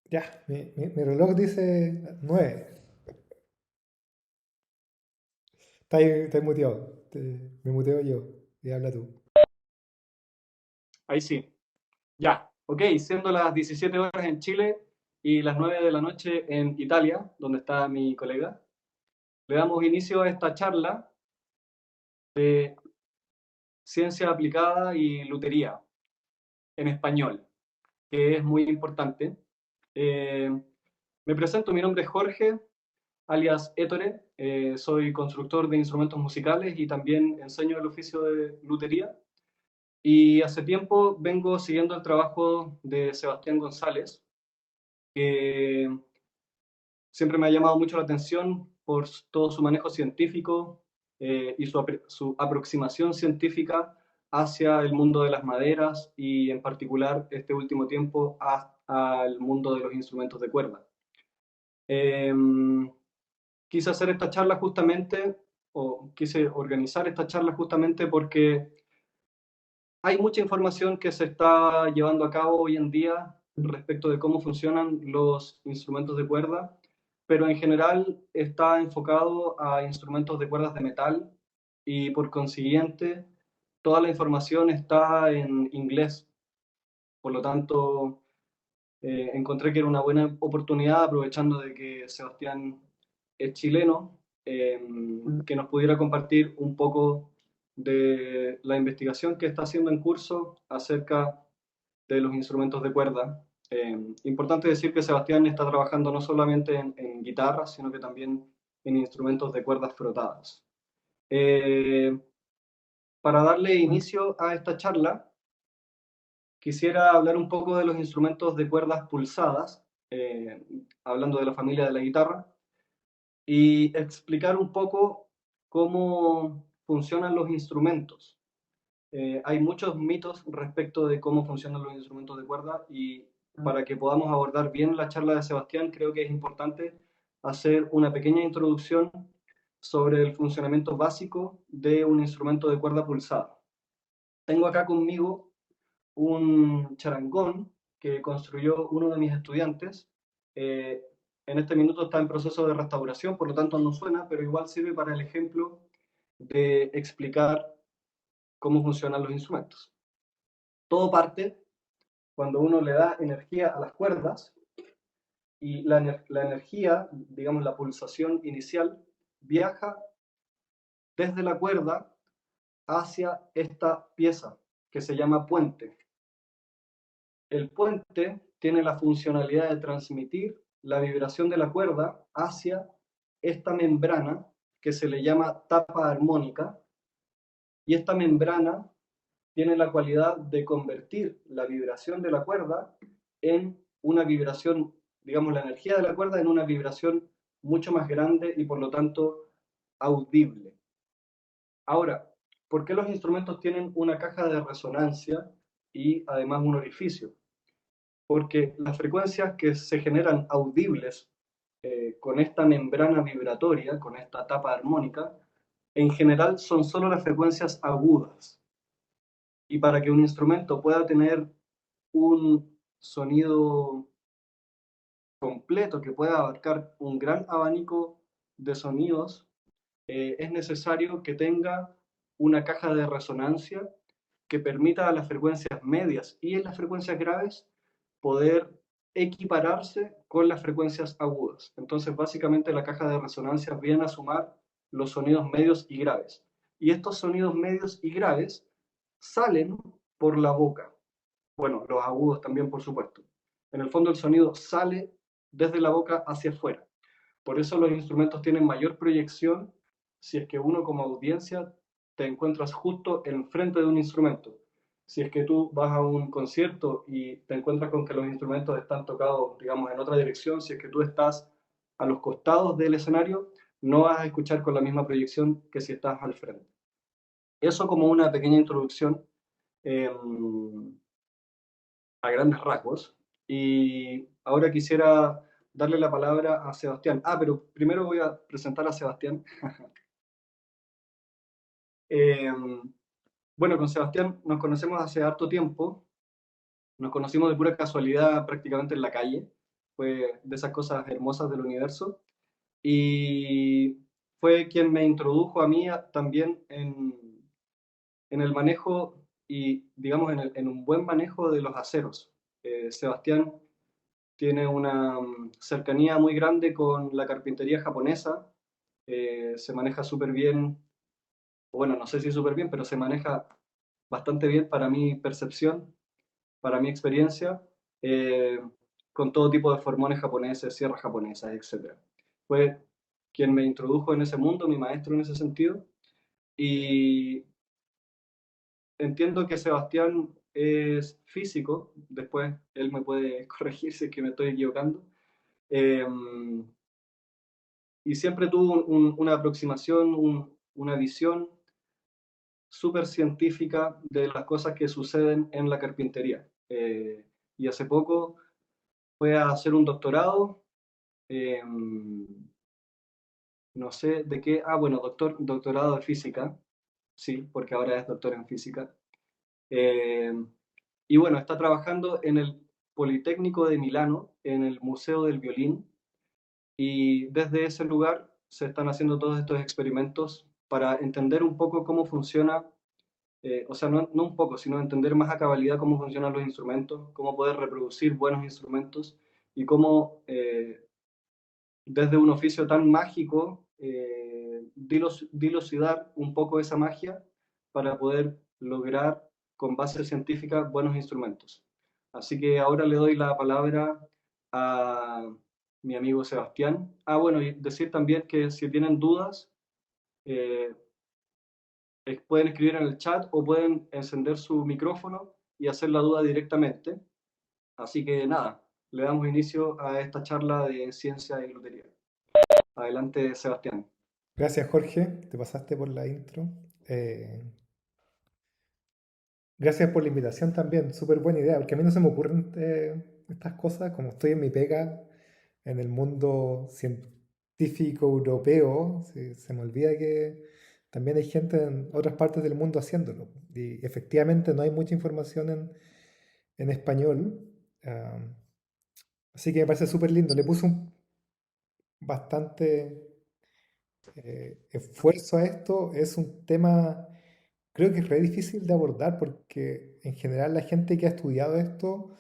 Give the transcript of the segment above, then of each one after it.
Ya, mi reloj dice 9. Está ahí muteado. Me muteo yo. Y habla tú. Ahí sí. Ya. Ok, siendo las 17 horas en Chile y las 9 de la noche en Italia, donde está mi colega, le damos inicio a esta charla de ciencia aplicada y lutería en español, que es muy importante. Eh, Me presento, mi nombre es Jorge, alias Ettore. Soy constructor de instrumentos musicales y también enseño el oficio de lutería. Y hace tiempo vengo siguiendo el trabajo de Sebastián González, que siempre me ha llamado mucho la atención por todo su manejo científico y su aproximación científica hacia el mundo de las maderas y en particular este último tiempo al mundo de los instrumentos de cuerda. Eh, Quise hacer esta charla justamente, o quise organizar esta charla justamente porque hay mucha información que se está llevando a cabo hoy en día respecto de cómo funcionan los instrumentos de cuerda, pero en general está enfocado a instrumentos de cuerdas de metal y por consiguiente toda la información está en inglés. Por lo tanto, encontré que era una buena oportunidad, aprovechando de que Sebastián es chileno, que nos pudiera compartir un poco de la investigación que está haciendo en curso acerca de los instrumentos de cuerda. Importante decir que Sebastián está trabajando no solamente en guitarras, sino que también en instrumentos de cuerdas frotadas. Eh, para darle inicio a esta charla, quisiera hablar un poco de los instrumentos de cuerdas pulsadas, hablando de la familia de la guitarra, y explicar un poco cómo funcionan los instrumentos. Hay muchos mitos respecto de cómo funcionan los instrumentos de cuerda y para que podamos abordar bien la charla de Sebastián, creo que es importante hacer una pequeña introducción sobre el funcionamiento básico de un instrumento de cuerda pulsada. Tengo acá conmigo un charangón que construyó uno de mis estudiantes. Eh, en este minuto está en proceso de restauración, por lo tanto no suena, pero igual sirve para el ejemplo de explicar cómo funcionan los instrumentos. Todo parte cuando uno le da energía a las cuerdas y la energía, digamos la pulsación inicial, viaja desde la cuerda hacia esta pieza que se llama puente. El puente tiene la funcionalidad de transmitir la vibración de la cuerda hacia esta membrana que se le llama tapa armónica, y esta membrana tiene la cualidad de convertir la vibración de la cuerda en una vibración, digamos la energía de la cuerda en una vibración mucho más grande y por lo tanto audible. Ahora, ¿por qué los instrumentos tienen una caja de resonancia y además un orificio? Porque las frecuencias que se generan audibles con esta membrana vibratoria, con esta tapa armónica, en general son solo las frecuencias agudas. Y para que un instrumento pueda tener un sonido completo que pueda abarcar un gran abanico de sonidos, es necesario que tenga una caja de resonancia que permita a las frecuencias medias y en las frecuencias graves poder equipararse con las frecuencias agudas. Entonces, básicamente la caja de resonancia viene a sumar los sonidos medios y graves. Y estos sonidos medios y graves salen por la boca. Bueno, los agudos también, por supuesto. En el fondo el sonido sale desde la boca hacia afuera. Por eso los instrumentos tienen mayor proyección si es que uno como audiencia te encuentras justo enfrente de un instrumento. Si es que tú vas a un concierto y te encuentras con que los instrumentos están tocados, digamos, en otra dirección, si es que tú estás a los costados del escenario, no vas a escuchar con la misma proyección que si estás al frente. Eso como una pequeña introducción eh, a grandes rasgos. Y ahora quisiera darle la palabra a Sebastián. Pero primero voy a presentar a Sebastián. Eh, bueno, con Sebastián nos conocemos hace harto tiempo. Nos conocimos de pura casualidad prácticamente en la calle, fue de esas cosas hermosas del universo. Y fue quien me introdujo a mí también en el manejo y, digamos, en un buen manejo de los aceros. Sebastián tiene una cercanía muy grande con la carpintería japonesa, se maneja súper bien, bueno, no sé si súper bien, pero se maneja bastante bien para mi percepción, para mi experiencia, eh, con todo tipo de formones japoneses, sierras japonesas, etc. Fue quien me introdujo en ese mundo, mi maestro en ese sentido, y entiendo que Sebastián es físico, después él me puede corregir si es que me estoy equivocando, eh, y siempre tuvo una aproximación, una visión súper científica de las cosas que suceden en la carpintería. Y hace poco fue a hacer un doctorado, eh, no sé de qué, bueno, doctorado de física, sí, porque ahora es doctor en física. Eh, y bueno, está trabajando en el Politécnico de Milano, en el Museo del Violín, y desde ese lugar se están haciendo todos estos experimentos para entender un poco cómo funciona, o sea, no un poco, sino entender más a cabalidad cómo funcionan los instrumentos, cómo poder reproducir buenos instrumentos y cómo desde un oficio tan mágico dilucidar un poco esa magia para poder lograr con base científica buenos instrumentos. Así que ahora le doy la palabra a mi amigo Sebastián. Bueno, y decir también que si tienen dudas, eh, pueden escribir en el chat o pueden encender su micrófono y hacer la duda directamente. Así que nada, le damos inicio a esta charla de ciencia y lotería. Adelante, Sebastián. Gracias, Jorge. Te pasaste por la intro. Eh, Gracias por la invitación también. Súper buena idea, porque a mí no se me ocurren estas cosas. Como estoy en mi pega en el mundo científico europeo, se me olvida que también hay gente en otras partes del mundo haciéndolo. Y efectivamente no hay mucha información en español. ah, Así que me parece súper lindo. Le puse bastante esfuerzo a esto. Es un tema, creo que es re difícil de abordar porque en general la gente que ha estudiado esto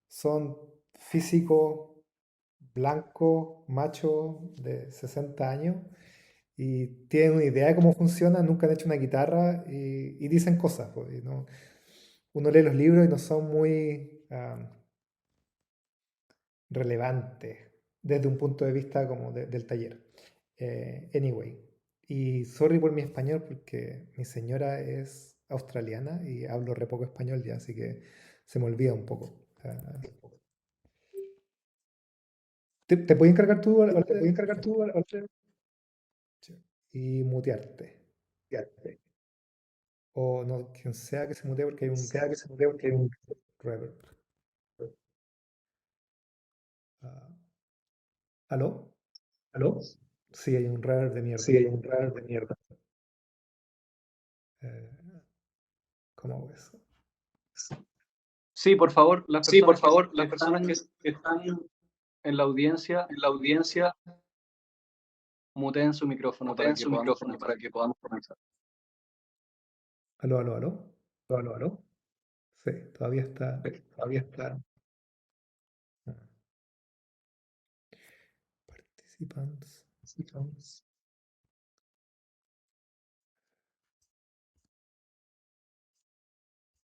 son físicos blancos, machos de 60 años y tienen una idea de cómo funciona, nunca han hecho una guitarra y dicen cosas, pues, y uno lee los libros y no son muy relevantes desde un punto de vista como del taller. Anyway, y sorry por mi español porque mi señora es australiana y hablo re poco español ya, así que se me olvida un poco. ¿Te puedes encargar tú ahora ¿Te puedes encargar Jorge? tú ahora? Sí. Y mutearte. O no, quien sea que se mutee porque hay un Sea que se me porque hay un... reverb. Ah, ¿Aló? ¿Aló? Sí, hay un reverb de mierda. Sí, hay un radar de mierda. Eh, ¿Cómo hago eso? Sí, por favor, las Sí, por personas favor, que las personas que están están en la audiencia, en la audiencia, muteen su micrófono para muteen que su podamos micrófono comenzar. para que podamos comenzar. ¿Aló, aló, aló? ¿Aló, aló? Sí, todavía está. Sí, todavía está. Ah, Participants. Sí, vamos.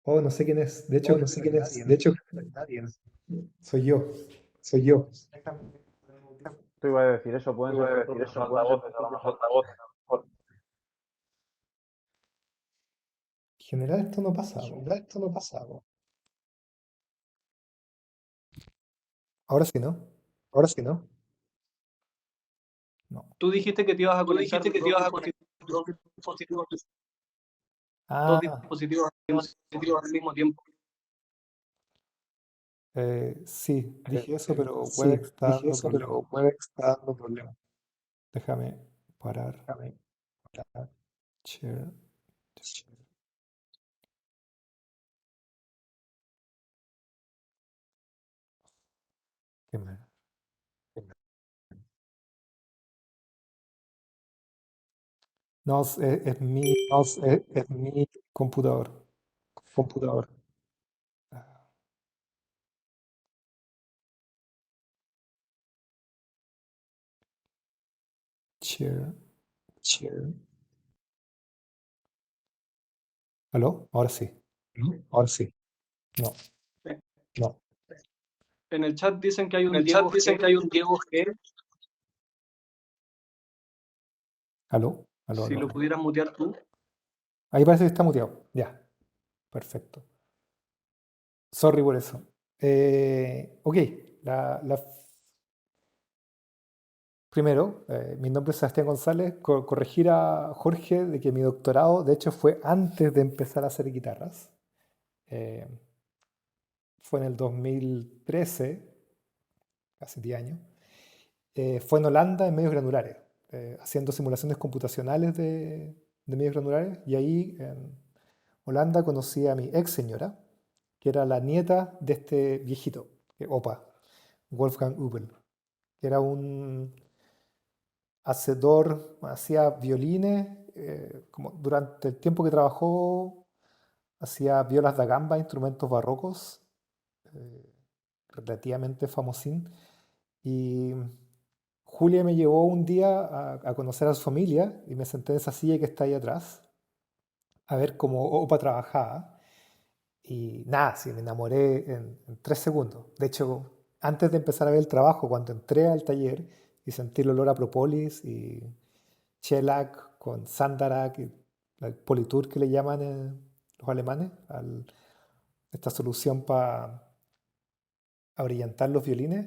Oh, no sé quién es. De hecho, Oh, no creo que sé no hay quién es. nadie. De hecho, nadie. Soy yo. Soy yo. Te iba a decir eso, Te pueden voy ser a tus decir propios eso, pueden ser altavoces, tus a lo propios mejor. altavoces. A lo mejor. En general esto no pasa, po. En realidad esto no pasa. Ahora sí, ¿no? Ahora sí, ¿no? No. Tú dijiste que te ibas a Tú conectar dijiste que te dos ibas a conectar dispositivos, dos dispositivos, dos Ah, dispositivos al mismo tiempo. sí, dije eso, pero Sí, Webex está dije dando eso, problemas. pero Webex está dando problemas. Déjame parar. Déjame parar. Share. Qué mal. No, es mi computador. Computador. Ah, Share. Share. ¿Aló? Ahora sí. ¿No? Ahora sí. No. No. En el chat dicen que hay En un el chat Diego dicen G. que hay un Diego G. ¿Aló? ¿Aló? Si ¿Aló? lo ¿Aló? pudieras mutear tú. Ahí parece que está muteado. Ya. Perfecto. Sorry por eso. Ok. La, la Primero, mi nombre es Sebastián González. Corregir a Jorge de que mi doctorado, de hecho, fue antes de empezar a hacer guitarras. Eh, Fue en el 2013, casi 10 años. Fue en Holanda en medios granulares, haciendo simulaciones computacionales de medios granulares. Y ahí en Holanda conocí a mi ex señora, que era la nieta de este viejito, Opa, Wolfgang Ubel, que era un hacedor, hacía violines, como durante el tiempo que trabajó, hacía violas da gamba, instrumentos barrocos, eh, relativamente famosín. Y Julia me llevó un día a conocer a su familia y me senté en esa silla que está ahí atrás, a ver cómo Opa trabajaba. Y nada, sí, me enamoré en 3 segundos. De hecho, antes de empezar a ver el trabajo, cuando entré al taller y sentí el olor a propolis y shellac con sandarak, y el politur que le llaman los alemanes, esta solución para abrillantar los violines,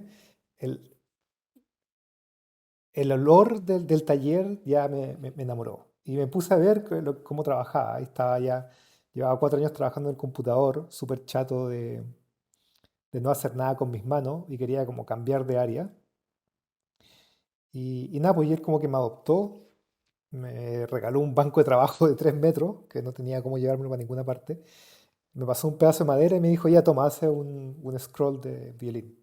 el, el olor del taller ya me enamoró. Y me puse a ver cómo trabajaba. Ahí estaba ya, llevaba 4 años trabajando en el computador, súper chato de no hacer nada con mis manos y quería como cambiar de área. Y nada, pues y él como que me adoptó, me regaló un banco de trabajo de 3 metros, que no tenía cómo llevármelo para ninguna parte. Me pasó un pedazo de madera y me dijo, ya toma, hace un scroll de violín.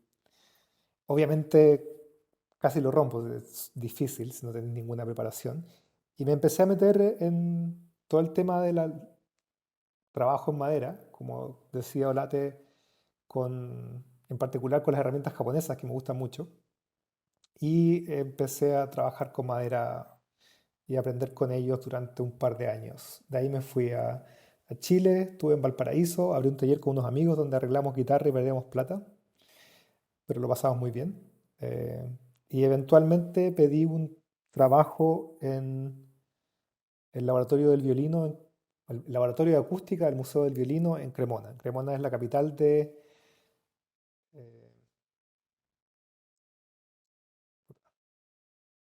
Obviamente casi lo rompo, es difícil si no tenés ninguna preparación. Y me empecé a meter en todo el tema del trabajo en madera, como decía Olate, en particular con las herramientas japonesas que me gustan mucho. Y empecé a trabajar con madera y aprender con ellos durante un par de años. De ahí me fui a Chile, estuve en Valparaíso, abrí un taller con unos amigos donde arreglamos guitarra y perdíamos plata, pero lo pasamos muy bien. Eh, y eventualmente pedí un trabajo en el laboratorio del violino, el laboratorio de acústica del Museo del Violino en Cremona. Cremona es la capital de... eh,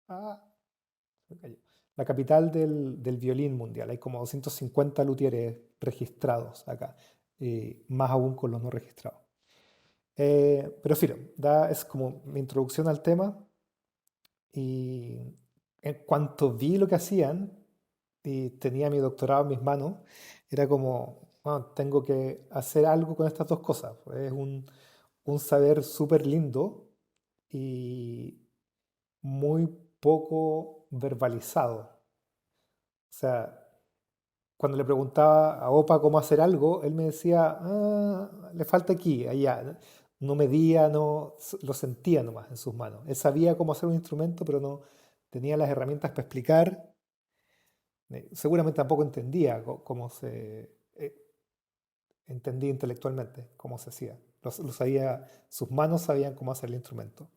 ah, se me cayó. La capital del violín mundial. Hay como 250 luthieres registrados acá, y más aún con los no registrados. Pero filo, es como mi introducción al tema. Y en cuanto vi lo que hacían y tenía mi doctorado en mis manos, era como, "Bueno, tengo que hacer algo con estas dos cosas". Es un saber súper lindo y muy poco verbalizado. O sea, cuando le preguntaba a Opa cómo hacer algo, él me decía, le falta aquí, allá. No medía, no, lo sentía nomás en sus manos. Él sabía cómo hacer un instrumento, pero no tenía las herramientas para explicar. Seguramente tampoco entendía cómo se entendía intelectualmente cómo se hacía. Lo sabía, sus manos sabían cómo hacer el instrumento.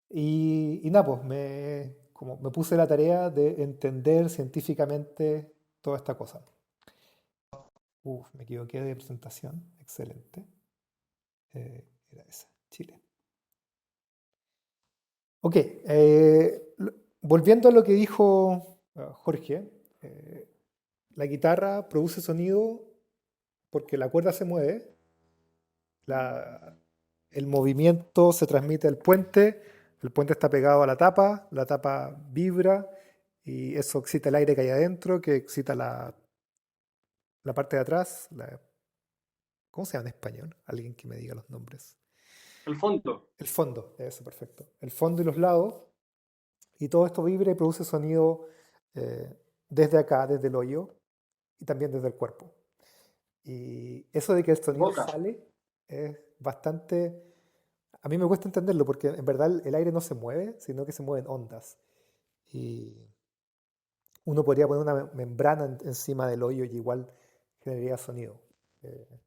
Y nada, pues como me puse la tarea de entender científicamente toda esta cosa. Me equivoqué de presentación. Excelente. Era esa, Chile. Ok, volviendo a lo que dijo Jorge, la guitarra produce sonido porque la cuerda se mueve, la- el movimiento se transmite al puente, el puente está pegado a la tapa vibra y eso excita el aire que hay adentro, que excita la parte de atrás. ¿Cómo se llama en español? Alguien que me diga los nombres. El fondo. El fondo, eso, perfecto. El fondo y los lados, y todo esto vibra y produce sonido desde acá, desde el hoyo, y también desde el cuerpo. Y eso de que el sonido Boca. sale es bastante... A mí me cuesta entenderlo porque en verdad el aire no se mueve, sino que se mueven ondas. Y uno podría poner una membrana encima del hoyo y igual generaría sonido. Eh,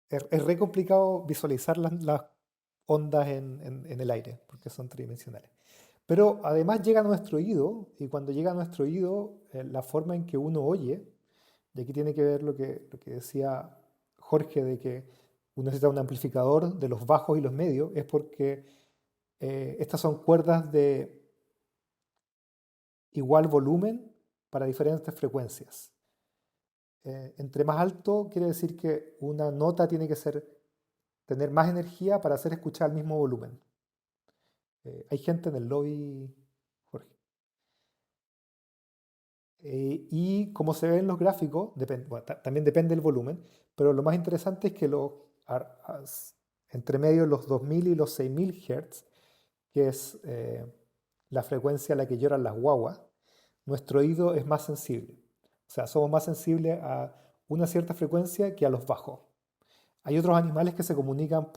es re complicado visualizar las ondas en el aire porque son tridimensionales. Pero además llega a nuestro oído y cuando llega a nuestro oído, la forma en que uno oye, y aquí tiene que ver lo que decía Jorge de que uno necesita un amplificador de los bajos y los medios, es porque estas son cuerdas de igual volumen para diferentes frecuencias. Entre más alto quiere decir que una nota tiene que tener más energía para hacer escuchar el mismo volumen. Hay gente en el lobby, Jorge. Y como se ve en los gráficos, bueno, también depende del volumen, pero lo más interesante es que entre medio de los 2000 y los 6000 Hz, que es la frecuencia a la que lloran las guaguas, nuestro oído es más sensible. O sea, somos más sensibles a una cierta frecuencia que a los bajos. Hay otros animales que se comunican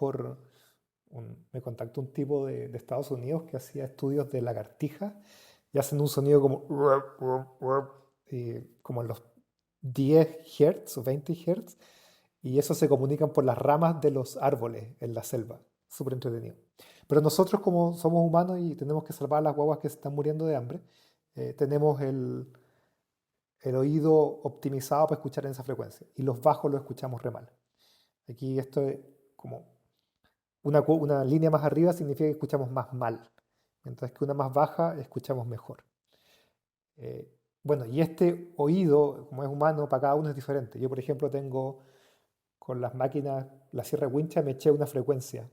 me contactó un tipo de Estados Unidos que hacía estudios de lagartijas y hacen un sonido como, como en los 10 Hz o 20 Hz, y eso se comunican por las ramas de los árboles en la selva. Súper entretenido. Pero nosotros, como somos humanos y tenemos que salvar a las guaguas que se están muriendo de hambre, tenemos el oído optimizado para escuchar en esa frecuencia. Y los bajos los escuchamos re mal. Aquí esto es como una línea más arriba significa que escuchamos más mal, mientras que una más baja escuchamos mejor. Eh, bueno, y este oído, como es humano, para cada uno es diferente. Yo, por ejemplo, tengo con las máquinas, la sierra wincha, me eché una frecuencia,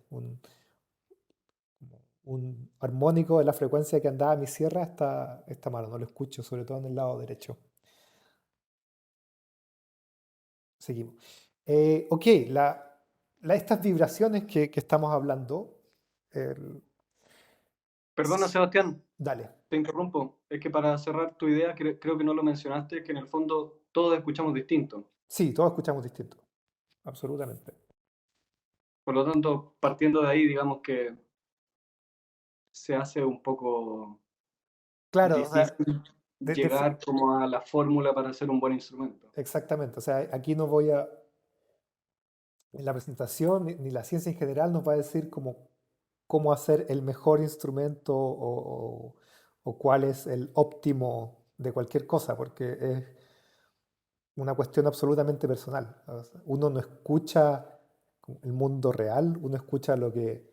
un armónico de la frecuencia que andaba mi sierra está malo, no lo escucho, sobre todo en el lado derecho. Seguimos. Ok, estas vibraciones que estamos hablando, el- Perdona, Sebastián, dale. te interrumpo. Es que para cerrar tu idea, creo que no lo mencionaste, que en el fondo todos escuchamos distinto. Sí, todos escuchamos distinto, absolutamente. Por lo tanto, partiendo de ahí, digamos que se hace un poco Claro, o sea, difícil de- de fo- llegar como a la fórmula para hacer un buen instrumento. exactamente, o sea, aquí no en la presentación, ni la ciencia en general nos va a decir cómo hacer el mejor instrumento o cuál es el óptimo de cualquier cosa, porque es una cuestión absolutamente personal. O sea, uno no escucha el mundo real, uno escucha lo que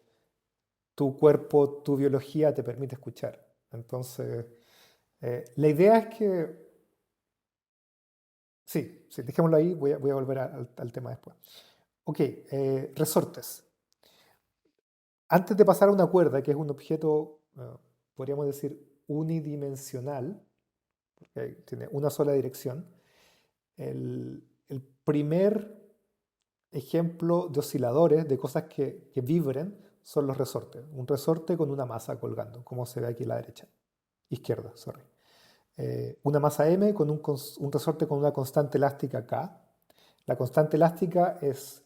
tu cuerpo, tu biología te permite escuchar. Entonces, la idea es que, sí, dejémoslo ahí, voy a volver al tema después. Ok, resortes. Antes de pasar a una cuerda, que es un objeto, podríamos decir, unidimensional, porque tiene una sola dirección, el primer ejemplo de osciladores, de cosas que vibren, son los resortes. Un resorte con una masa colgando, como se ve aquí a la derecha, izquierda, sorry. Una masa M con un resorte con una constante elástica K. La constante elástica es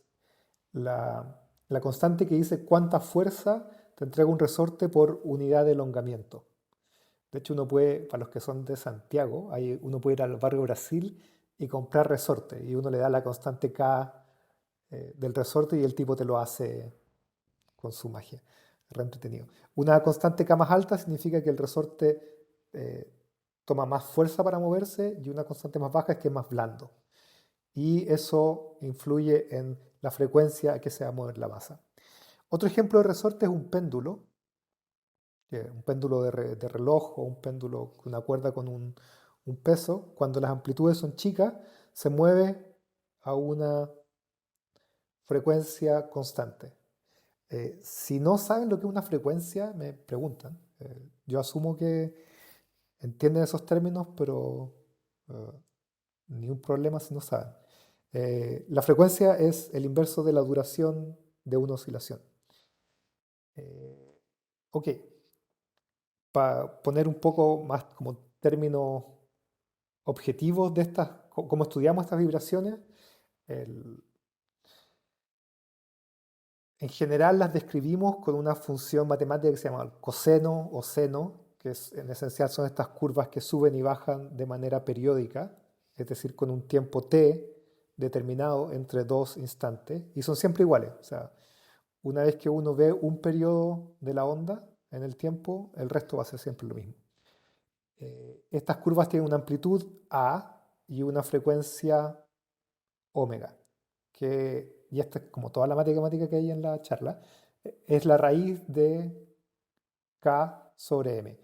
la constante que dice cuánta fuerza te entrega un resorte por unidad de elongamiento. De hecho, uno puede, para los que son de Santiago, uno puede ir al barrio Brasil y comprar resorte. Y uno le da la constante K del resorte y el tipo te lo hace con su magia. Re entretenido. Una constante K más alta significa que el resorte eh, toma más fuerza para moverse y una constante más baja es que es más blando. Y eso influye en la frecuencia a que se va a mover la masa. Otro ejemplo de resorte es un péndulo, un péndulo de reloj o un péndulo con una cuerda con un peso. Cuando las amplitudes son chicas, se mueve a una frecuencia constante. Si no saben lo que es una frecuencia, me preguntan. Yo asumo que entienden esos términos, pero eh, ni un problema si no saben. La frecuencia es el inverso de la duración de una oscilación. Eh, ok, para poner un poco más como términos objetivos de estas, cómo estudiamos estas vibraciones, el- en general las describimos con una función matemática que se llama el coseno o seno, que en esencial son estas curvas que suben y bajan de manera periódica, es decir, con un tiempo t determinado entre dos instantes, y son siempre iguales. O sea, una vez que uno ve un periodo de la onda en el tiempo, el resto va a ser siempre lo mismo. Estas curvas tienen una amplitud A y una frecuencia omega, y esta es como toda la matemática que hay en la charla, es la raíz de K sobre M.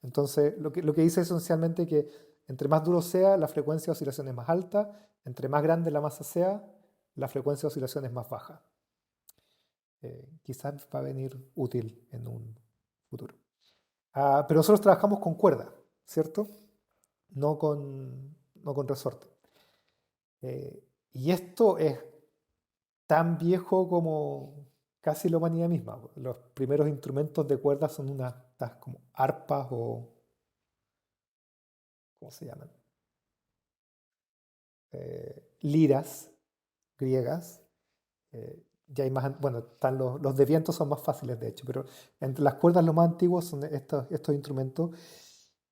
Entonces, lo que dice esencialmente que entre más duro sea, la frecuencia de oscilación es más alta, entre más grande la masa sea, la frecuencia de oscilación es más baja. Quizás va a venir útil en un futuro. Pero nosotros trabajamos con cuerda, ¿cierto? No con resorte. Y esto es tan viejo como casi la humanidad misma. Los primeros instrumentos de cuerda son estas como arpas o, ¿cómo se llaman? Liras griegas. Ya hay más, bueno, están los de viento son más fáciles de hecho, pero entre las cuerdas los más antiguos son estos instrumentos.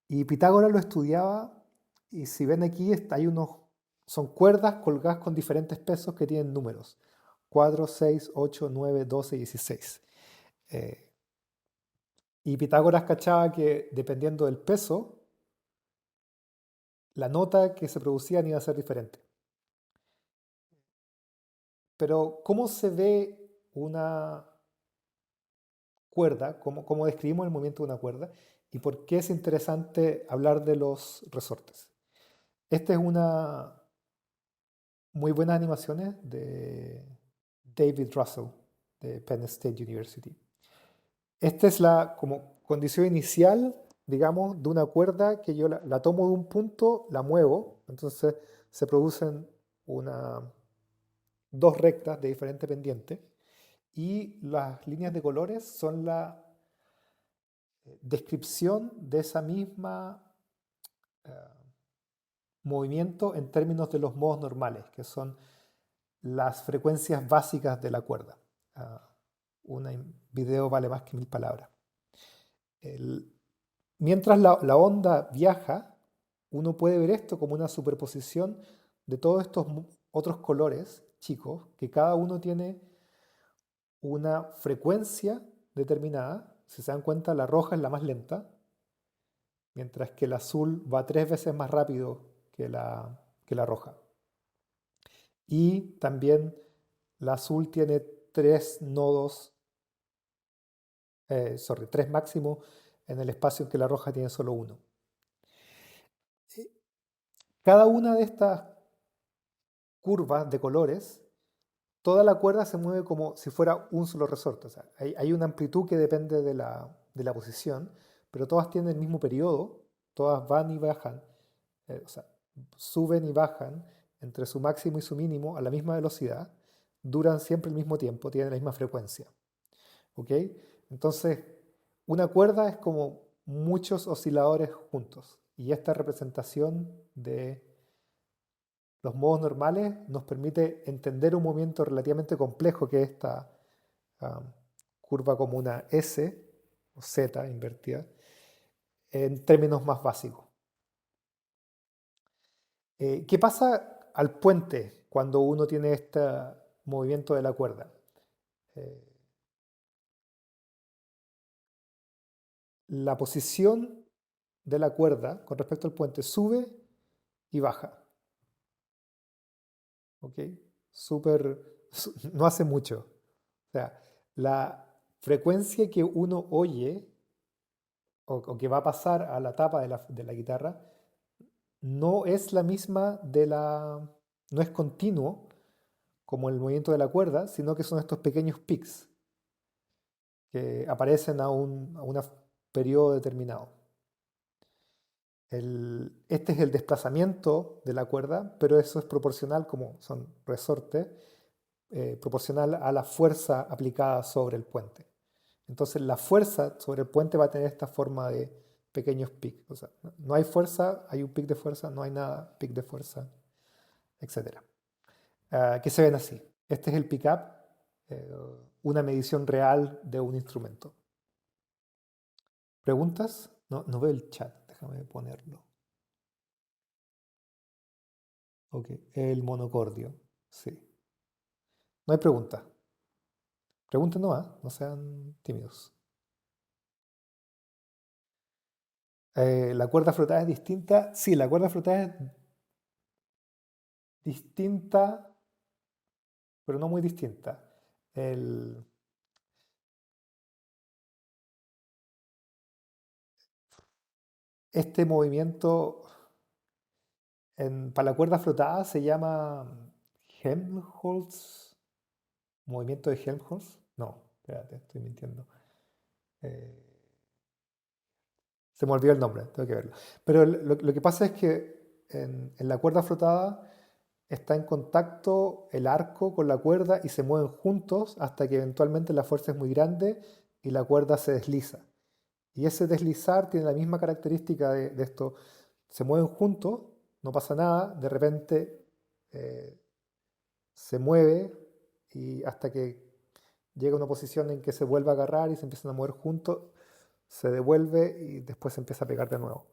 Y Pitágoras lo estudiaba, y si ven aquí, son cuerdas colgadas con diferentes pesos que tienen números: 4, 6, 8, 9, 12, 16. Eh, y Pitágoras cachaba que dependiendo del peso, la nota que se producía iba a ser diferente. Pero ¿cómo se ve una cuerda? ¿Cómo describimos el movimiento de una cuerda? ¿Y por qué es interesante hablar de los resortes? Esta es una muy buenas animaciones de David Russell de Penn State University. Esta es la como condición inicial, digamos, de una cuerda que yo la tomo de un punto, la muevo, entonces se producen dos rectas de diferente pendiente, y las líneas de colores son la descripción de esa misma eh, movimiento en términos de los modos normales, que son las frecuencias básicas de la cuerda. Un video vale más que 1000 palabras. Mientras la onda viaja, uno puede ver esto como una superposición de todos estos otros colores chicos, que cada uno tiene una frecuencia determinada. Si se dan cuenta, la roja es la más lenta, mientras que el azul va 3 veces más rápido que la roja. Y también la azul tiene 3 máximos en el espacio en que la roja tiene solo uno. Cada una de estas curvas de colores, toda la cuerda se mueve como si fuera un solo resorte. O sea, hay una amplitud que depende de la posición, pero todas tienen el mismo periodo, todas van y bajan, o sea, suben y bajan entre su máximo y su mínimo a la misma velocidad, duran siempre el mismo tiempo, tienen la misma frecuencia. ¿Ok? Entonces, una cuerda es como muchos osciladores juntos, y esta representación de los modos normales nos permite entender un movimiento relativamente complejo que es esta curva como una S o Z invertida en términos más básicos. ¿Qué pasa al puente cuando uno tiene este movimiento de la cuerda? La posición de la cuerda con respecto al puente sube y baja. ¿Ok? No hace mucho. O sea, la frecuencia que uno oye o que va a pasar a la tapa de la guitarra no es la misma no es continuo como el movimiento de la cuerda, sino que son estos pequeños pics que aparecen a un periodo determinado. Este es el desplazamiento de la cuerda, pero eso es proporcional, como son resortes, proporcional a la fuerza aplicada sobre el puente. Entonces la fuerza sobre el puente va a tener esta forma de pequeños pics. O sea, no hay fuerza, hay un pic de fuerza, no hay nada, pic de fuerza, etc. Que se ven así. Este es el pickup, una medición real de un instrumento. ¿Preguntas? No veo el chat, déjame ponerlo. Ok, el monocordio, sí. No hay preguntas. Pregunten nomás, no sean tímidos. ¿La cuerda flotada es distinta? Sí, la cuerda flotada es distinta, pero no muy distinta. Este movimiento para la cuerda flotada se llama Helmholtz. ¿Movimiento de Helmholtz? No, espérate, estoy mintiendo. Eh, Se me olvidó el nombre, tengo que verlo. Pero lo que pasa es que en la cuerda flotada está en contacto el arco con la cuerda y se mueven juntos hasta que eventualmente la fuerza es muy grande y la cuerda se desliza. Y ese deslizar tiene la misma característica de esto. Se mueven juntos, no pasa nada, de repente se mueve y hasta que llega a una posición en que se vuelve a agarrar y se empiezan a mover juntos, se devuelve y después se empieza a pegar de nuevo.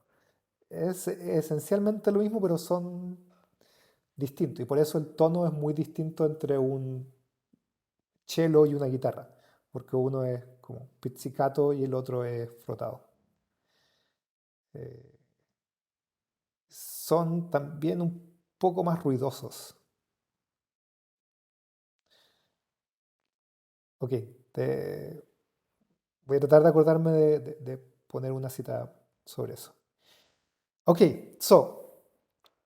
Es esencialmente lo mismo, pero son distintos. Y por eso el tono es muy distinto entre un cello y una guitarra. Porque uno es como pizzicato y el otro es frotado. Eh, Son también un poco más ruidosos. Ok, voy a tratar de acordarme de poner una cita sobre eso. Ok,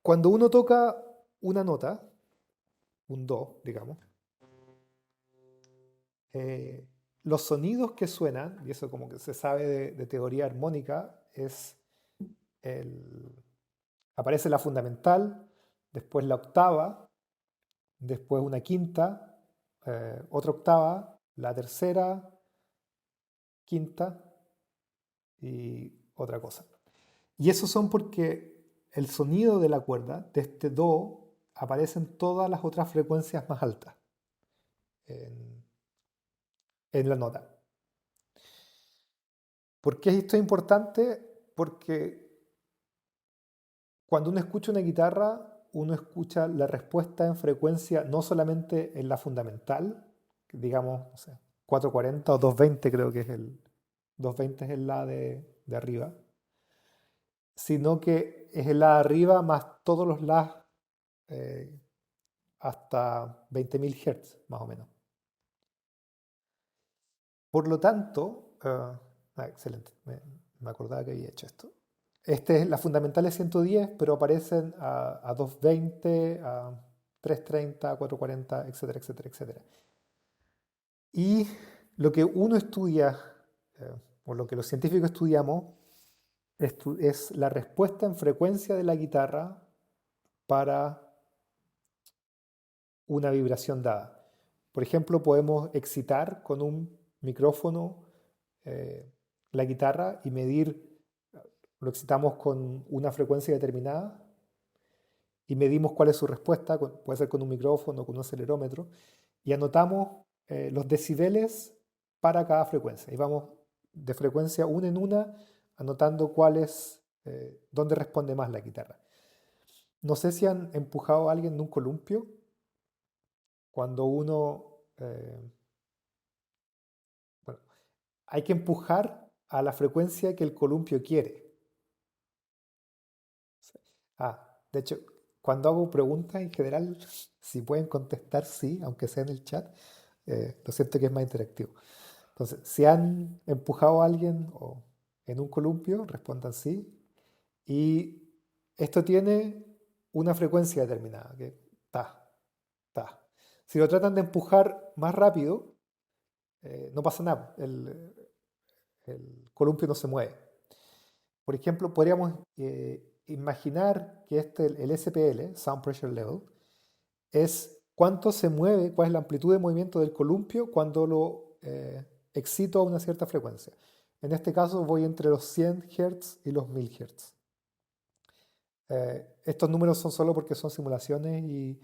cuando uno toca una nota, un do, digamos, los sonidos que suenan, y eso como que se sabe de teoría armónica, aparece la fundamental, después la octava, después una quinta, otra octava, la tercera, quinta y otra cosa. Y esos son porque el sonido de la cuerda, de este do, aparece en todas las otras frecuencias más altas en, en la nota. ¿Por qué esto es importante? Porque cuando uno escucha una guitarra, uno escucha la respuesta en frecuencia no solamente en la fundamental, digamos, no sé, 440 o 220 creo que es 220 es el la de arriba, sino que es el la de arriba más todos los la hasta 20.000 Hz, más o menos. Por lo tanto, excelente, me acordaba que había hecho esto. La fundamental es 110, pero aparecen a 220, a 330, a 440, etcétera, etcétera, etcétera. Y lo que uno estudia, o lo que los científicos estudiamos, es la respuesta en frecuencia de la guitarra para una vibración dada. Por ejemplo, podemos excitar con un micrófono la guitarra y medir, lo excitamos con una frecuencia determinada y medimos cuál es su respuesta, puede ser con un micrófono, con un acelerómetro, y anotamos los decibeles para cada frecuencia. Y vamos de frecuencia una en una, anotando dónde responde más la guitarra. No sé si han empujado a alguien en un columpio. Cuando bueno, hay que empujar a la frecuencia que el columpio quiere. De hecho, cuando hago preguntas en general, si pueden contestar sí, aunque sea en el chat, lo siento que es más interactivo. Entonces, si han empujado a alguien en un columpio, respondan sí. Y esto tiene una frecuencia determinada, que ta, ta. Si lo tratan de empujar más rápido, no pasa nada. El columpio no se mueve. Por ejemplo, podríamos imaginar que el SPL, Sound Pressure Level, es cuánto se mueve, cuál es la amplitud de movimiento del columpio cuando lo excito a una cierta frecuencia. En este caso voy entre los 100 Hz y los 1000 Hz. Estos números son solo porque son simulaciones y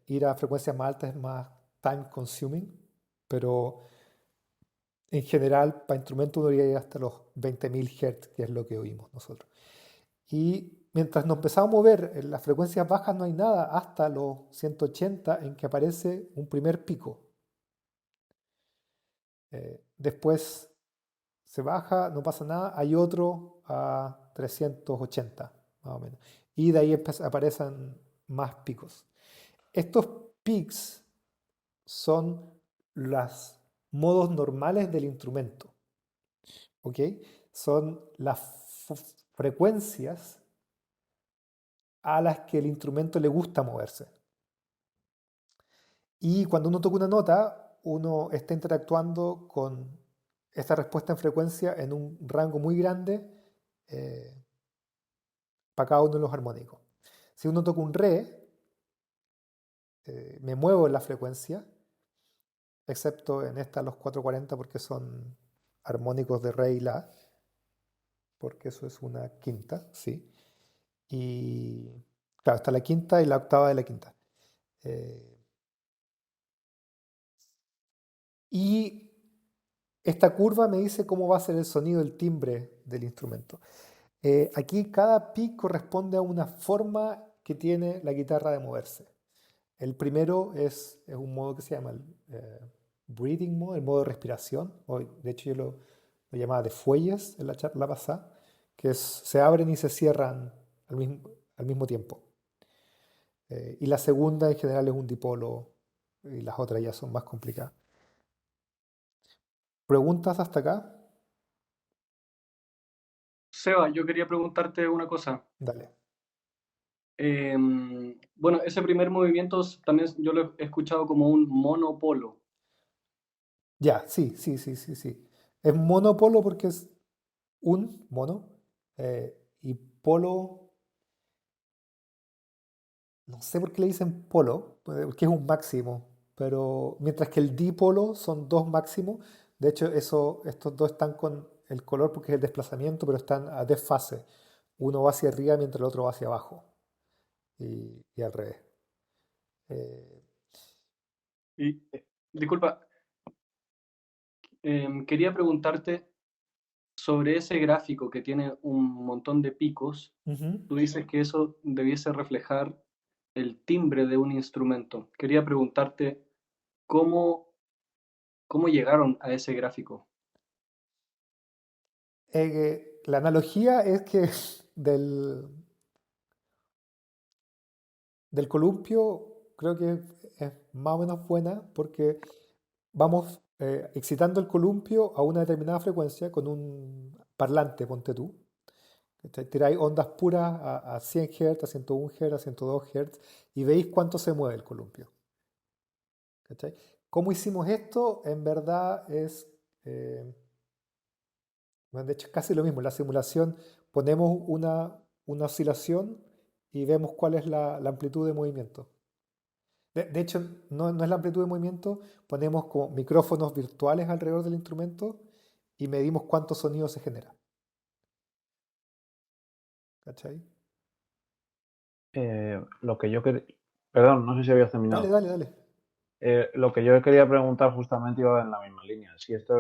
ir a frecuencias más altas es más time consuming, pero en general para instrumentos uno debería ir hasta los 20.000 Hz, que es lo que oímos nosotros. Y mientras nos empezamos a mover en las frecuencias bajas no hay nada hasta los 180 en que aparece un primer pico. Después se baja, no pasa nada, hay otro a 380 más o menos. Y de ahí aparecen más picos. Estos peaks son los modos normales del instrumento, ¿ok? Son las frecuencias a las que el instrumento le gusta moverse. Y cuando uno toca una nota, uno está interactuando con esta respuesta en frecuencia en un rango muy grande para cada uno de los armónicos. Si uno toca un re, me muevo en la frecuencia, excepto en esta los 440 porque son armónicos de re y la, porque eso es una quinta, ¿sí? Y claro, está la quinta y la octava de la quinta. Y esta curva me dice cómo va a ser el sonido, el timbre del instrumento. Aquí cada pic corresponde a una forma que tiene la guitarra de moverse. El primero es un modo que se llama el breathing mode, el modo de respiración. De hecho, yo lo llamaba de fuelles en la charla pasada, que se abren y se cierran al mismo tiempo. Y la segunda en general es un dipolo y las otras ya son más complicadas. ¿Preguntas hasta acá? Seba, yo quería preguntarte una cosa. Dale. Bueno, ese primer movimiento también yo lo he escuchado como un monopolo. Ya, sí. Es monopolo porque es un mono y polo, no sé por qué le dicen polo, porque es un máximo, pero mientras que el dipolo son dos máximos, de hecho estos dos están con el color porque es el desplazamiento, pero están a desfase. Uno va hacia arriba mientras el otro va hacia abajo y al revés. Eh, Y, disculpa, quería preguntarte sobre ese gráfico que tiene un montón de picos. ujú. Tú dices que eso debiese reflejar el timbre de un instrumento. Quería preguntarte cómo, cómo llegaron a ese gráfico. La analogía es que del columpio creo que es más o menos buena porque vamos excitando el columpio a una determinada frecuencia con un parlante, ponte tú. ¿Cachai? Tiráis ondas puras a 100 Hz, a 101 Hz, a 102 Hz y veis cuánto se mueve el columpio. ¿Cachai? ¿Cómo hicimos esto? En verdad bueno, de hecho es casi lo mismo. En la simulación ponemos una oscilación y vemos cuál es la amplitud de movimiento. De hecho, no es la amplitud de movimiento, ponemos como micrófonos virtuales alrededor del instrumento y medimos cuánto sonido se genera. ¿Cachai? Lo que yo quería... Perdón, no sé si habías Dale, terminado. dale, dale. Lo que yo quería preguntar justamente iba en la misma línea. Si esto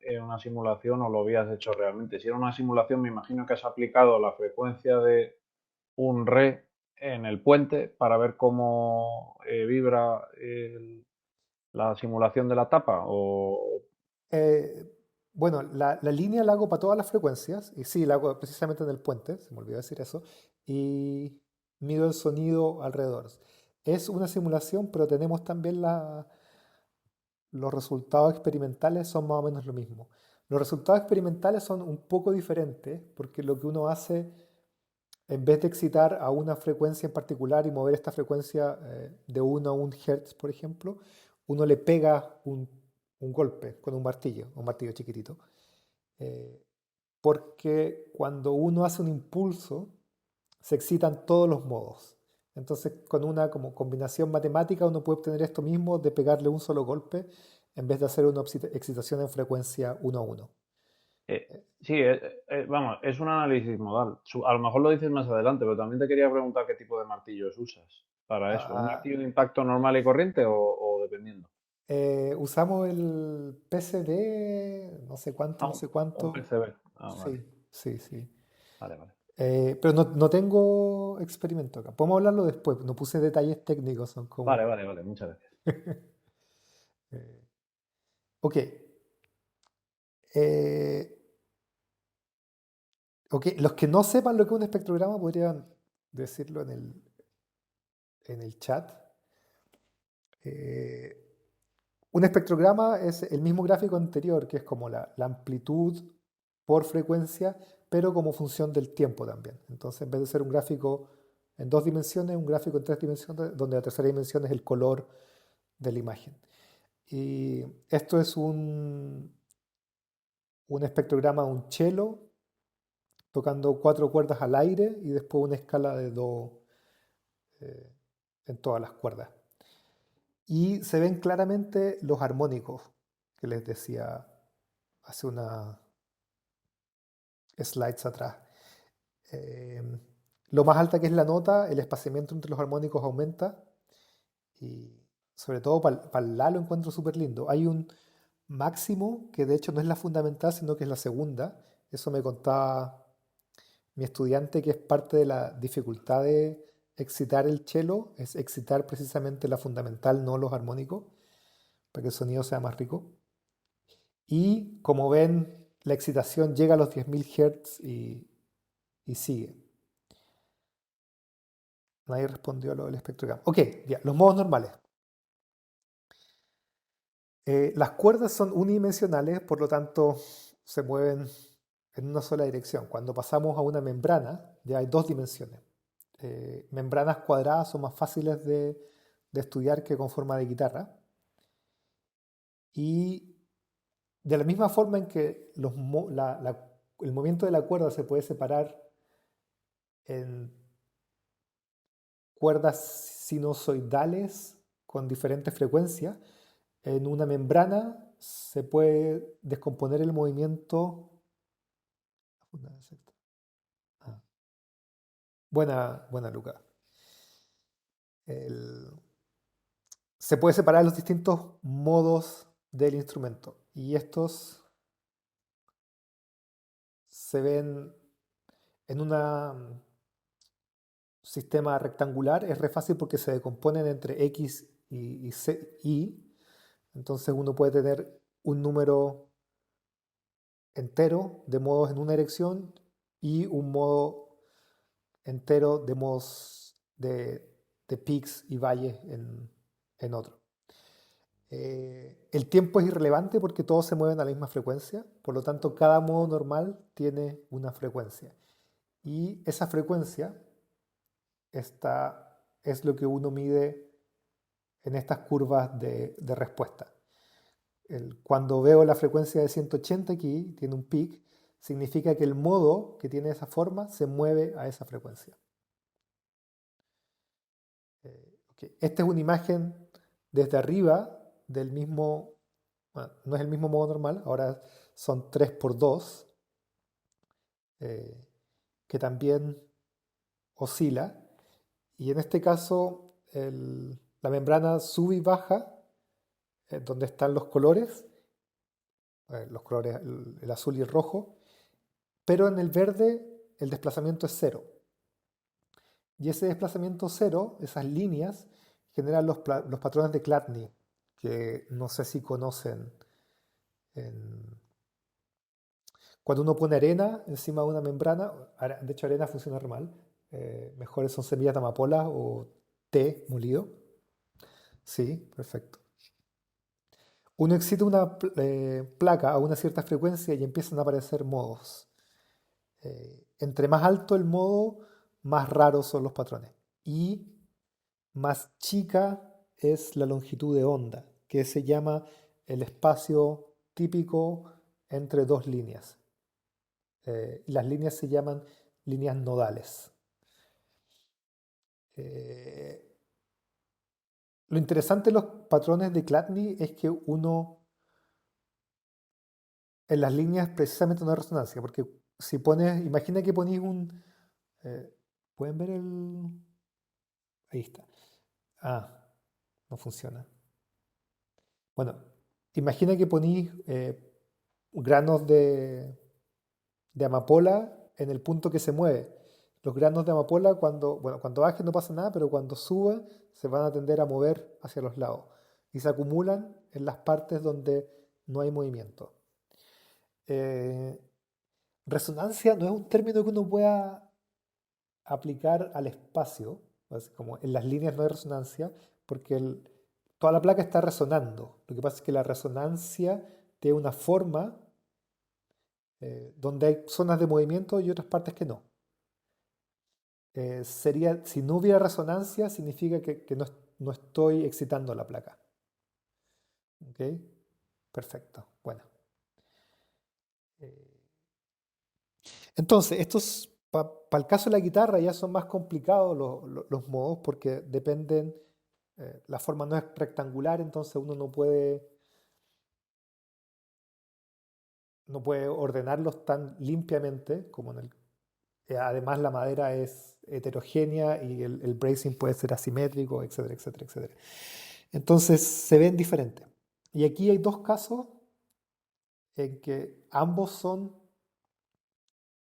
era una simulación o lo habías hecho realmente. Si era una simulación, me imagino que has aplicado la frecuencia de un re en el puente para ver cómo vibra la simulación de la tapa. Eh, bueno, la línea la hago para todas las frecuencias, y sí, la hago precisamente en el puente, se me olvidó decir eso, y mido el sonido alrededor. Es una simulación, pero tenemos también los resultados experimentales son más o menos lo mismo. Los resultados experimentales son un poco diferentes, porque lo que uno hace, en vez de excitar a una frecuencia en particular y mover esta frecuencia de 1 a 1 Hz, por ejemplo, uno le pega un golpe con un martillo chiquitito. eh, Porque cuando uno hace un impulso, se excitan todos los modos. Entonces, con una como combinación matemática, uno puede obtener esto mismo de pegarle un solo golpe en vez de hacer una excitación en frecuencia 1 a 1. Sí, vamos, es un análisis modal. A lo mejor lo dices más adelante, pero también te quería preguntar qué tipo de martillos usas para eso. ¿Un martillo de impacto normal y corriente o dependiendo? Usamos el PCB, no sé cuánto, Ah, no sé un cuánto. PCB. Ah, vale, Sí, sí, sí. vale. Pero no tengo experimento acá. Podemos hablarlo después. No puse detalles técnicos, son como... Vale, muchas gracias. Eh, ok. Eh, ok, los que no sepan lo que es un espectrograma podrían decirlo en el chat. Eh, un espectrograma es el mismo gráfico anterior, que es como la amplitud por frecuencia, pero como función del tiempo también. Entonces, en vez de ser un gráfico en 2 dimensiones, un gráfico en 3 dimensiones, donde la tercera dimensión es el color de la imagen. Y esto es un espectrograma, un cello, tocando 4 cuerdas al aire y después una escala de do eh, en todas las cuerdas. Y se ven claramente los armónicos que les decía hace una slides atrás. Eh, lo más alta que es la nota, el espaciamiento entre los armónicos aumenta y sobre todo para el la lo encuentro súper lindo. Hay un máximo que de hecho no es la fundamental, sino que es la segunda. Eso me contaba mi estudiante, que es parte de la dificultad de excitar el cello, es excitar precisamente la fundamental, no los armónicos, para que el sonido sea más rico. Y como ven, la excitación llega a los 10.000 Hz y sigue. Nadie respondió a lo del espectrograma. Ok, ya, los modos normales. Las cuerdas son unidimensionales, por lo tanto se mueven en una sola dirección. Cuando pasamos a una membrana, ya hay 2 dimensiones. Membranas cuadradas son más fáciles de estudiar que con forma de guitarra. Y de la misma forma en que el movimiento de la cuerda se puede separar en cuerdas sinusoidales con diferentes frecuencias, en una membrana se puede descomponer el movimiento. Ah, buena, Luca. Se puede separar los distintos modos del instrumento y estos se ven en un sistema rectangular. Es re fácil porque se decomponen entre X y Y. Entonces uno puede tener un número entero de modos en una dirección y un modo entero de modos de peaks y valles en otro. El tiempo es irrelevante porque todos se mueven a la misma frecuencia, por lo tanto cada modo normal tiene una frecuencia. Y esa frecuencia es lo que uno mide en estas curvas de respuesta. Cuando veo la frecuencia de 180 aquí, tiene un peak, significa que el modo que tiene esa forma se mueve a esa frecuencia. Okay. Esta es una imagen desde arriba del mismo, bueno, no es el mismo modo normal, ahora son 3x2, que también oscila. Y en este caso, la membrana sube y baja, donde están los colores, el azul y el rojo, pero en el verde el desplazamiento es cero. Y ese desplazamiento cero, esas líneas, generan los patrones de Chladni, que no sé si conocen. Cuando uno pone arena encima de una membrana, de hecho arena funciona re mal, mejores son semillas de amapola o té molido. Sí, perfecto. Uno excita una placa a una cierta frecuencia y empiezan a aparecer modos. Entre más alto el modo, más raros son los patrones. Y más chica es la longitud de onda, que se llama el espacio típico entre dos líneas. Y las líneas se llaman líneas nodales. Lo interesante de los patrones de Chladni es que uno En las líneas precisamente no hay resonancia, porque si pones, imagina que ponís eh, ¿pueden ver el? Ahí está. Ah, no funciona. Bueno, imagina que ponís granos de amapola en el punto que se mueve. Los granos de amapola cuando baje no pasa nada, pero cuando suba se van a tender a mover hacia los lados y se acumulan en las partes donde no hay movimiento. Eh, Resonancia no es un término que uno pueda aplicar al espacio, así como en las líneas no hay resonancia, porque toda la placa está resonando. Lo que pasa es que la resonancia tiene una forma donde hay zonas de movimiento y otras partes que no. Si no hubiera resonancia, significa que no estoy excitando la placa. ¿Ok? Perfecto. Bueno. Eh, Entonces, estos, para el caso de la guitarra ya son más complicados los modos porque dependen, la forma no es rectangular, entonces uno no puede ordenarlos tan limpiamente como en el. Además, la madera es heterogénea y el bracing puede ser asimétrico, etcétera, etcétera, etcétera. Entonces, se ven diferentes. Y aquí hay dos casos en que ambos son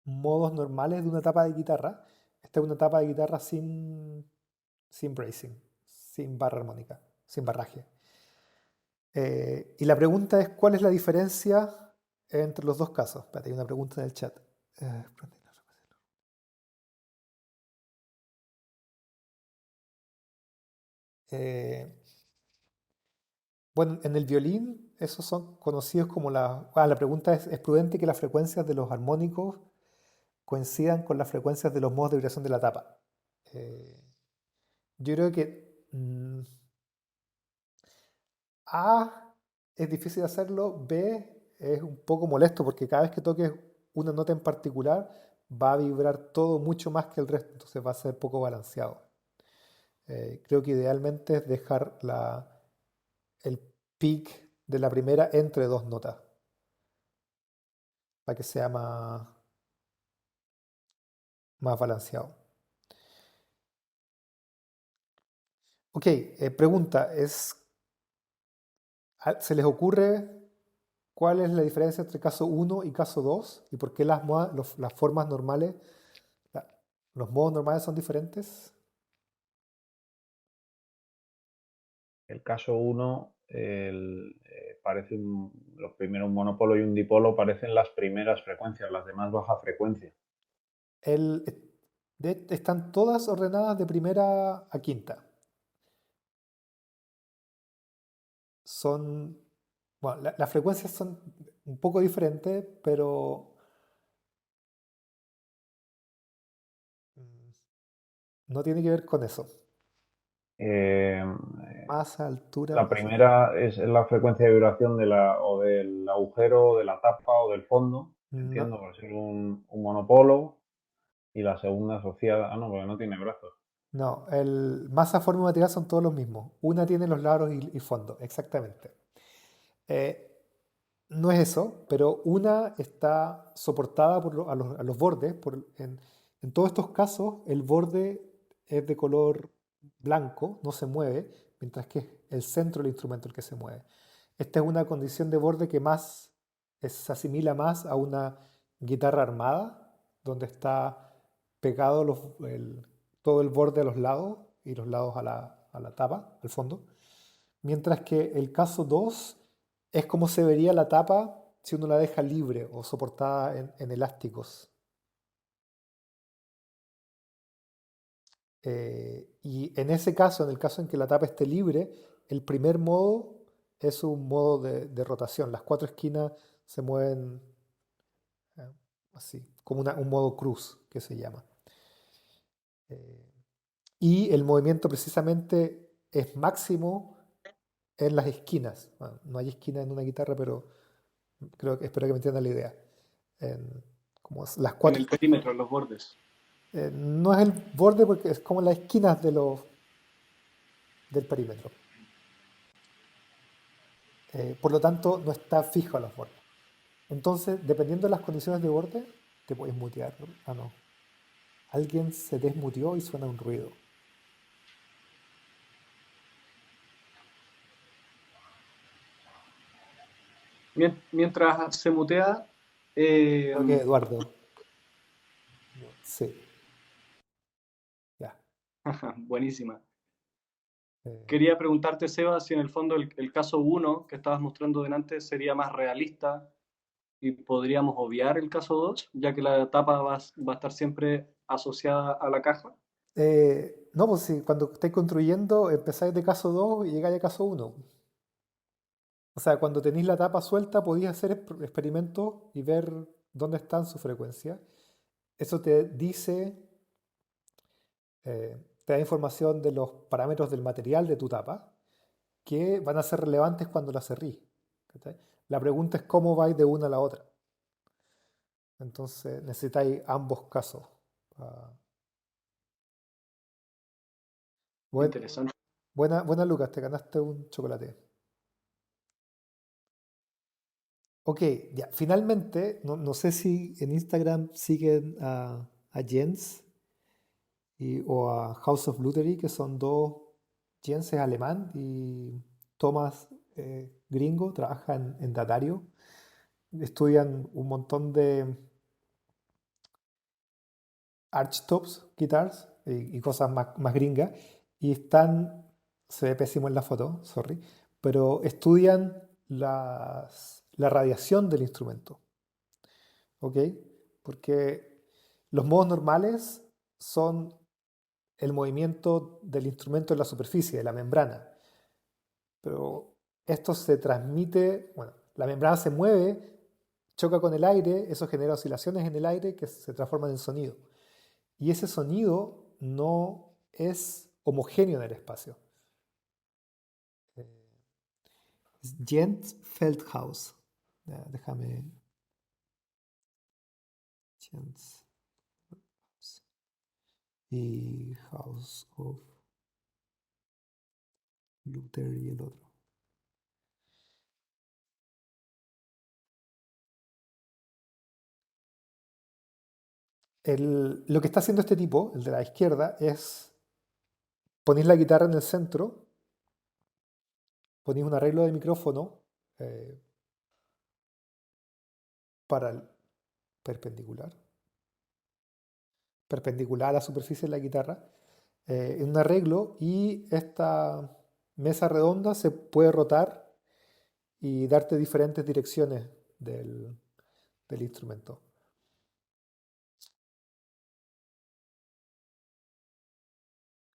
modos normales de una tapa de guitarra. Esta es una tapa de guitarra sin bracing, sin barra armónica, sin barraje. Y la pregunta es, ¿cuál es la diferencia entre los dos casos? Espérate, hay una pregunta en el chat. Eh, bueno, en el violín, esos son conocidos como la pregunta ¿es prudente que las frecuencias de los armónicos coincidan con las frecuencias de los modos de vibración de la tapa? Yo creo que A es difícil hacerlo, B es un poco molesto porque cada vez que toques una nota en particular va a vibrar todo mucho más que el resto, entonces va a ser poco balanceado. Creo que idealmente es dejar el peak de la primera entre dos notas para que sea más balanceado. Ok, pregunta, ¿se les ocurre cuál es la diferencia entre caso 1 y caso 2? ¿Y por qué las formas normales, la- los modos normales son diferentes? El caso 1 parece los primeros, un monopolo y un dipolo parecen las primeras frecuencias, las demás baja frecuencia. El- Están todas ordenadas de primera a quinta. Son, bueno, las frecuencias son un poco diferentes, pero mm, no tiene que ver con eso. Eh, Masa, altura, la primera es la frecuencia de vibración o del agujero, de la tapa o del fondo, no, entiendo, por ser un monopolo, y la segunda asociada, no, porque no tiene brazos. no, el masa, forma y material son todos los mismos. Una tiene los lados y fondo, exactamente. Eh, no es eso, pero una está soportada a los bordes. En todos estos casos, el borde es de color blanco, no se mueve, mientras que es el centro del instrumento el que se mueve. Esta es una condición de borde que se asimila más a una guitarra armada, donde está pegado todo el borde a los lados y los lados a la tapa, al fondo. Mientras que el caso 2 es como se vería la tapa si uno la deja libre o soportada en elásticos. Y en ese caso, en el caso en que la tapa esté libre, el primer modo es un modo de rotación. Las cuatro esquinas se mueven eh, así, como un modo cruz que se llama. Eh, y el movimiento precisamente es máximo en las esquinas. Bueno, no hay esquinas en una guitarra, pero espero que me entiendan la idea. En, como las En cuatro. el perímetro, en los bordes. No es el borde porque es como las esquinas del perímetro. Por lo tanto, no está fijo a los bordes. Entonces, dependiendo de las condiciones de borde, te puedes mutear. Ah, no. Alguien se desmuteó y suena un ruido. Mientras se mutea, Creo que Eduardo. Sí, ya. buenísima. Eh, Quería preguntarte, Seba, si en el fondo el caso 1 que estabas mostrando delante sería más realista y podríamos obviar el caso 2, ya que la tapa va a estar siempre asociada a la caja. no, pues sí, cuando estáis construyendo, empezáis de caso 2 y llegáis a caso 1. O sea, cuando tenéis la tapa suelta, podéis hacer experimentos y ver dónde está en su frecuencia. Eso te da información de los parámetros del material de tu tapa que van a ser relevantes cuando la cerrís. ¿Cachai? La pregunta es cómo vais de una a la otra. Entonces necesitáis ambos casos. Ah, buen- Interesante. buena, Lucas, te ganaste un chocolate. Ok, ya, finalmente, no sé si en Instagram siguen a Jens o a House of Luthery, que son dos. Jens es alemán y Thomas gringo, trabaja en Datario. Estudian un montón de archtops, guitars y cosas más gringas. Y se ve pésimo en la foto, sorry, pero estudian la radiación del instrumento. ¿Ok? Porque los modos normales son el movimiento del instrumento en la superficie, de la membrana. Pero esto se transmite, bueno, la membrana se mueve, choca con el aire, eso genera oscilaciones en el aire que se transforman en sonido. Y ese sonido no es homogéneo en el espacio. Es Jens Feldhaus. Ya, déjame. Jens y House of Luther y el otro. Lo que está haciendo este tipo, el de la izquierda, es ponéis la guitarra en el centro, ponéis un arreglo de micrófono eh, para el perpendicular, perpendicular a la superficie de la guitarra, en un arreglo y esta mesa redonda se puede rotar y darte diferentes direcciones del instrumento.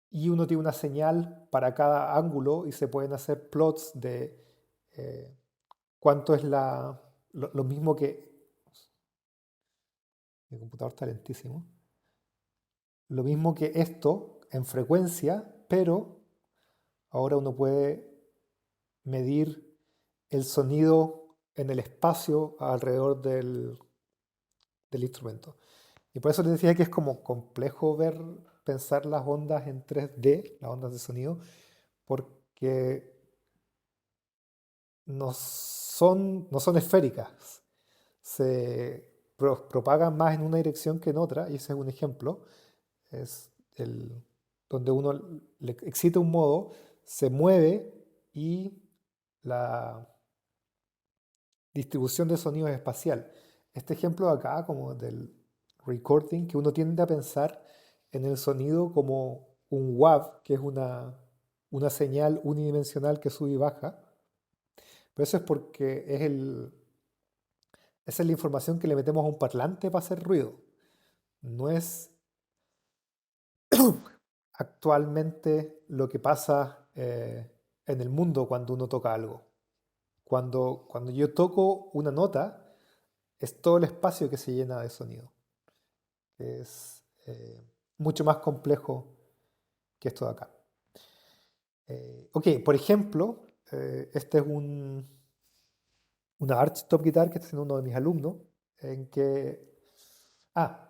Y uno tiene una señal para cada ángulo y se pueden hacer plots de eh, cuánto es lo mismo que... Mi computador está lentísimo. Lo mismo que esto en frecuencia, pero ahora uno puede medir el sonido en el espacio alrededor del instrumento. Y por eso les decía que es como complejo pensar las ondas en 3D, las ondas de sonido, porque no son esféricas. Se propagan más en una dirección que en otra, y ese es un ejemplo. Es donde uno le excita un modo, se mueve y la distribución de sonido es espacial. Este ejemplo de acá, como del recording, que uno tiende a pensar en el sonido como un WAV, que es una señal unidimensional que sube y baja. Pero eso es porque esa es la información que le metemos a un parlante para hacer ruido. No es actualmente lo que pasa en el mundo cuando uno toca algo. Cuando yo toco una nota, es todo el espacio que se llena de sonido. Es mucho más complejo que esto de acá. Ok, por ejemplo, este es una Archtop Guitar que está haciendo uno de mis alumnos, en que... Ah,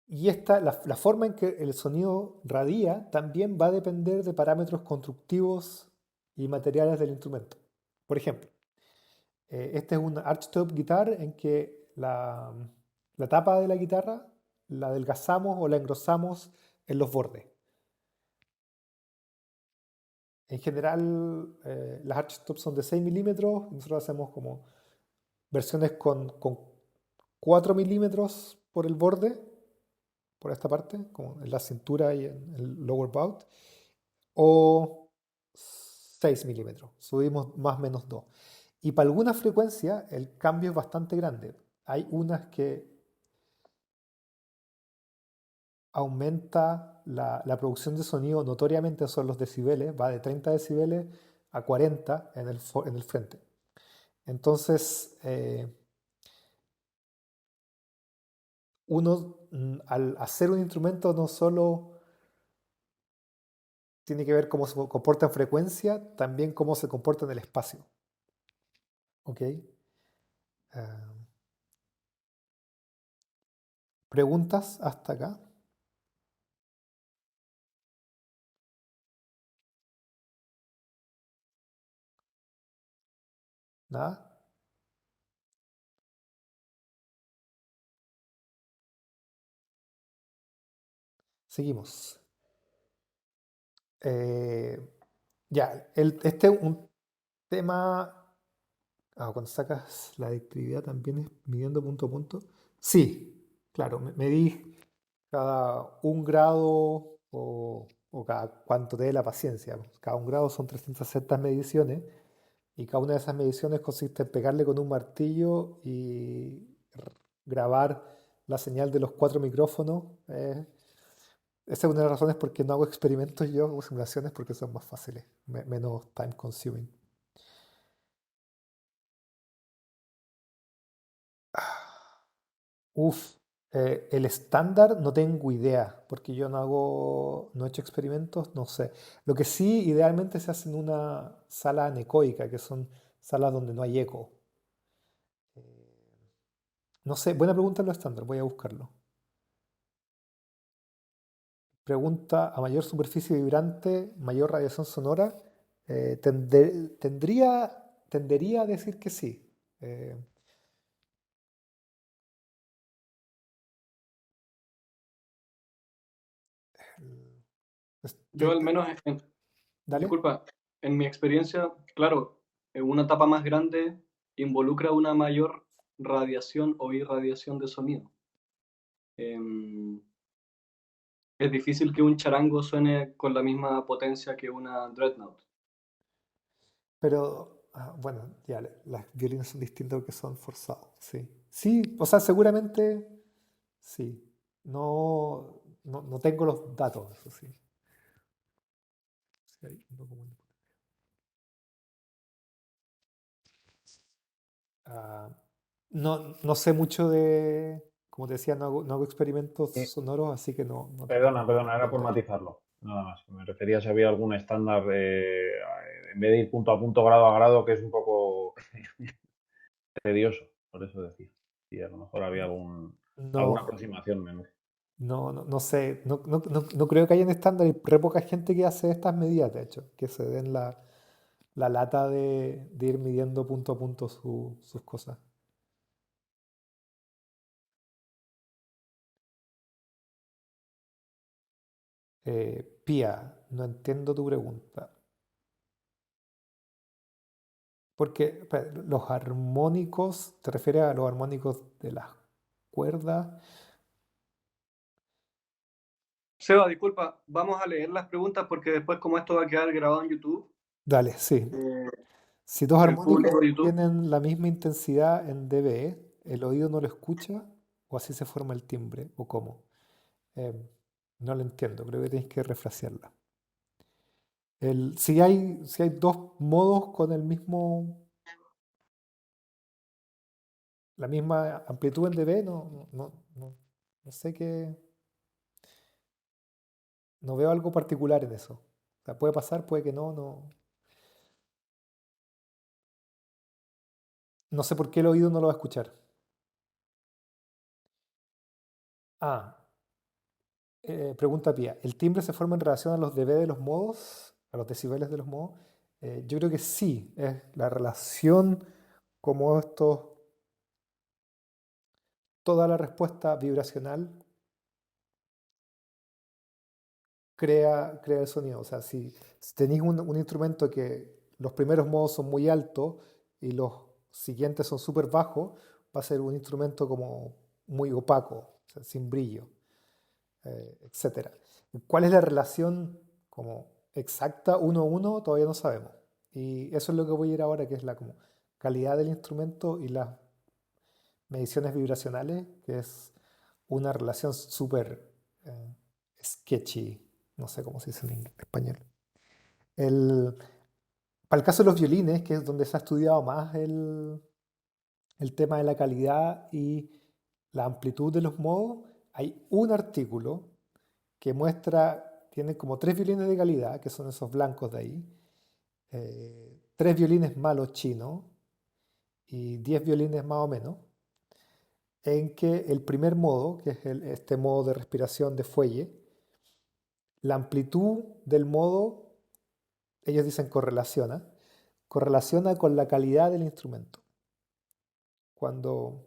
y la forma en que el sonido radia también va a depender de parámetros constructivos y materiales del instrumento. Por ejemplo, Este es un archtop guitar en que la tapa de la guitarra la adelgazamos o la engrosamos en los bordes. En general, las archtops son de 6 milímetros. Nosotros hacemos como versiones con 4 milímetros por el borde, por esta parte, como en la cintura y en el lower bout, o 6 milímetros. Subimos más o menos 2. Y para alguna frecuencia el cambio es bastante grande. Hay unas que aumenta la producción de sonido notoriamente, son los decibeles, va de 30 decibeles a 40 en el frente. Entonces, uno al hacer un instrumento no solo tiene que ver cómo se comporta en frecuencia, también cómo se comporta en el espacio. ¿Ok? Ah, ¿preguntas hasta acá? ¿Nada? Seguimos. Ya, este es un tema. Cuando sacas la directividad también es midiendo punto a punto. Sí, claro, medís cada 1 grado o cada cuánto te dé la paciencia. Cada 1 grado son 360 mediciones y cada una de esas mediciones consiste en pegarle con un martillo y grabar la señal de los 4 micrófonos. Esa es una de las razones por qué no hago experimentos yo, hago simulaciones porque son más fáciles, menos time consuming. Uf, el estándar no tengo idea, porque yo no he hecho experimentos, no sé. Lo que sí, idealmente se hace en una sala anecoica, que son salas donde no hay eco. Eh, no sé, buena pregunta en lo estándar, voy a buscarlo. Pregunta, a mayor superficie vibrante, mayor radiación sonora. Tendería a decir que sí. Eh, Yo estoy- al menos, Dale. disculpa, en mi experiencia, claro, una tapa más grande involucra una mayor radiación o irradiación de sonido. Em, es difícil que un charango suene con la misma potencia que una dreadnought. Pero, bueno, ya, las violinas son distintos que son forzados, sí. Sí, o sea, seguramente sí. No tengo los datos, eso sí. Sí, hay un documento. Ah, no sé mucho como te decía, no hago experimentos Sí, sonoros, así que no te perdona, puedo perdona, era por responder. matizarlo. Nada más. Me refería si había algún estándar, en vez de ir punto a punto, grado a grado, que es un poco tedioso, por eso decía. Y a lo mejor había alguna No, aproximación menor. no sé, no creo que haya un estándar. Hay re poca gente que hace estas medidas, de hecho, que se den la lata de ir midiendo punto a punto sus cosas. Pía, no entiendo tu pregunta. Porque espera, los armónicos, ¿te refieres a los armónicos de las cuerdas? Seba, disculpa, vamos a leer las preguntas porque después como esto va a quedar grabado en YouTube, Dale, sí. eh, Si dos el público armónicos de YouTube, tienen la misma intensidad en dB, ¿el oído no lo escucha? ¿O así se forma el timbre? ¿O cómo? Eh, no lo entiendo, creo que tienes que refrasearla. Si hay dos modos con la misma amplitud en dB, no sé qué, no veo algo particular en eso. O sea, puede pasar, puede que no sé por qué el oído no lo va a escuchar. Ah, pregunta Pía, ¿el timbre se forma en relación a los dB de los modos, a los decibeles de los modos? Yo creo que sí, es la relación cómo toda la respuesta vibracional crea el sonido. O sea, si tenéis un instrumento que los primeros modos son muy altos y los siguientes son súper bajos, va a ser un instrumento como muy opaco, o sea, sin brillo, etcétera. ¿Cuál es la relación como exacta uno a uno? Todavía no sabemos. Y eso es lo que voy a ir ahora, que es la como calidad del instrumento y las mediciones vibracionales, que es una relación súper sketchy, no sé cómo se dice en español. El, para el caso de los violines, que es donde se ha estudiado más el tema de la calidad y la amplitud de los modos, hay un artículo que muestra, tiene como 3 violines de calidad, que son esos blancos de ahí, 3 violines malos chinos y 10 violines más o menos, en que el primer modo, que es este modo de respiración de fuelle, la amplitud del modo, ellos dicen correlaciona con la calidad del instrumento. Cuando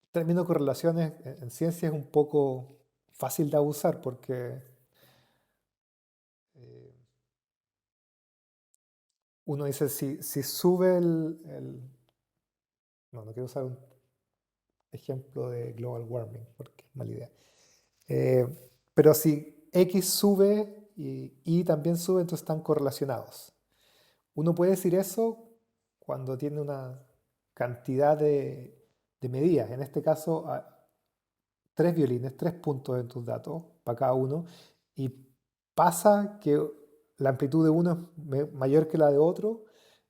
el término correlaciones en ciencia es un poco fácil de abusar porque eh, uno dice si sube no quiero usar un ejemplo de global warming porque es mala idea. Eh, pero si X sube y Y también sube, entonces están correlacionados. Uno puede decir eso cuando tiene una cantidad de medidas. En este caso, 3 violines, 3 puntos en tus datos para cada uno. Y pasa que la amplitud de uno es mayor que la de otro.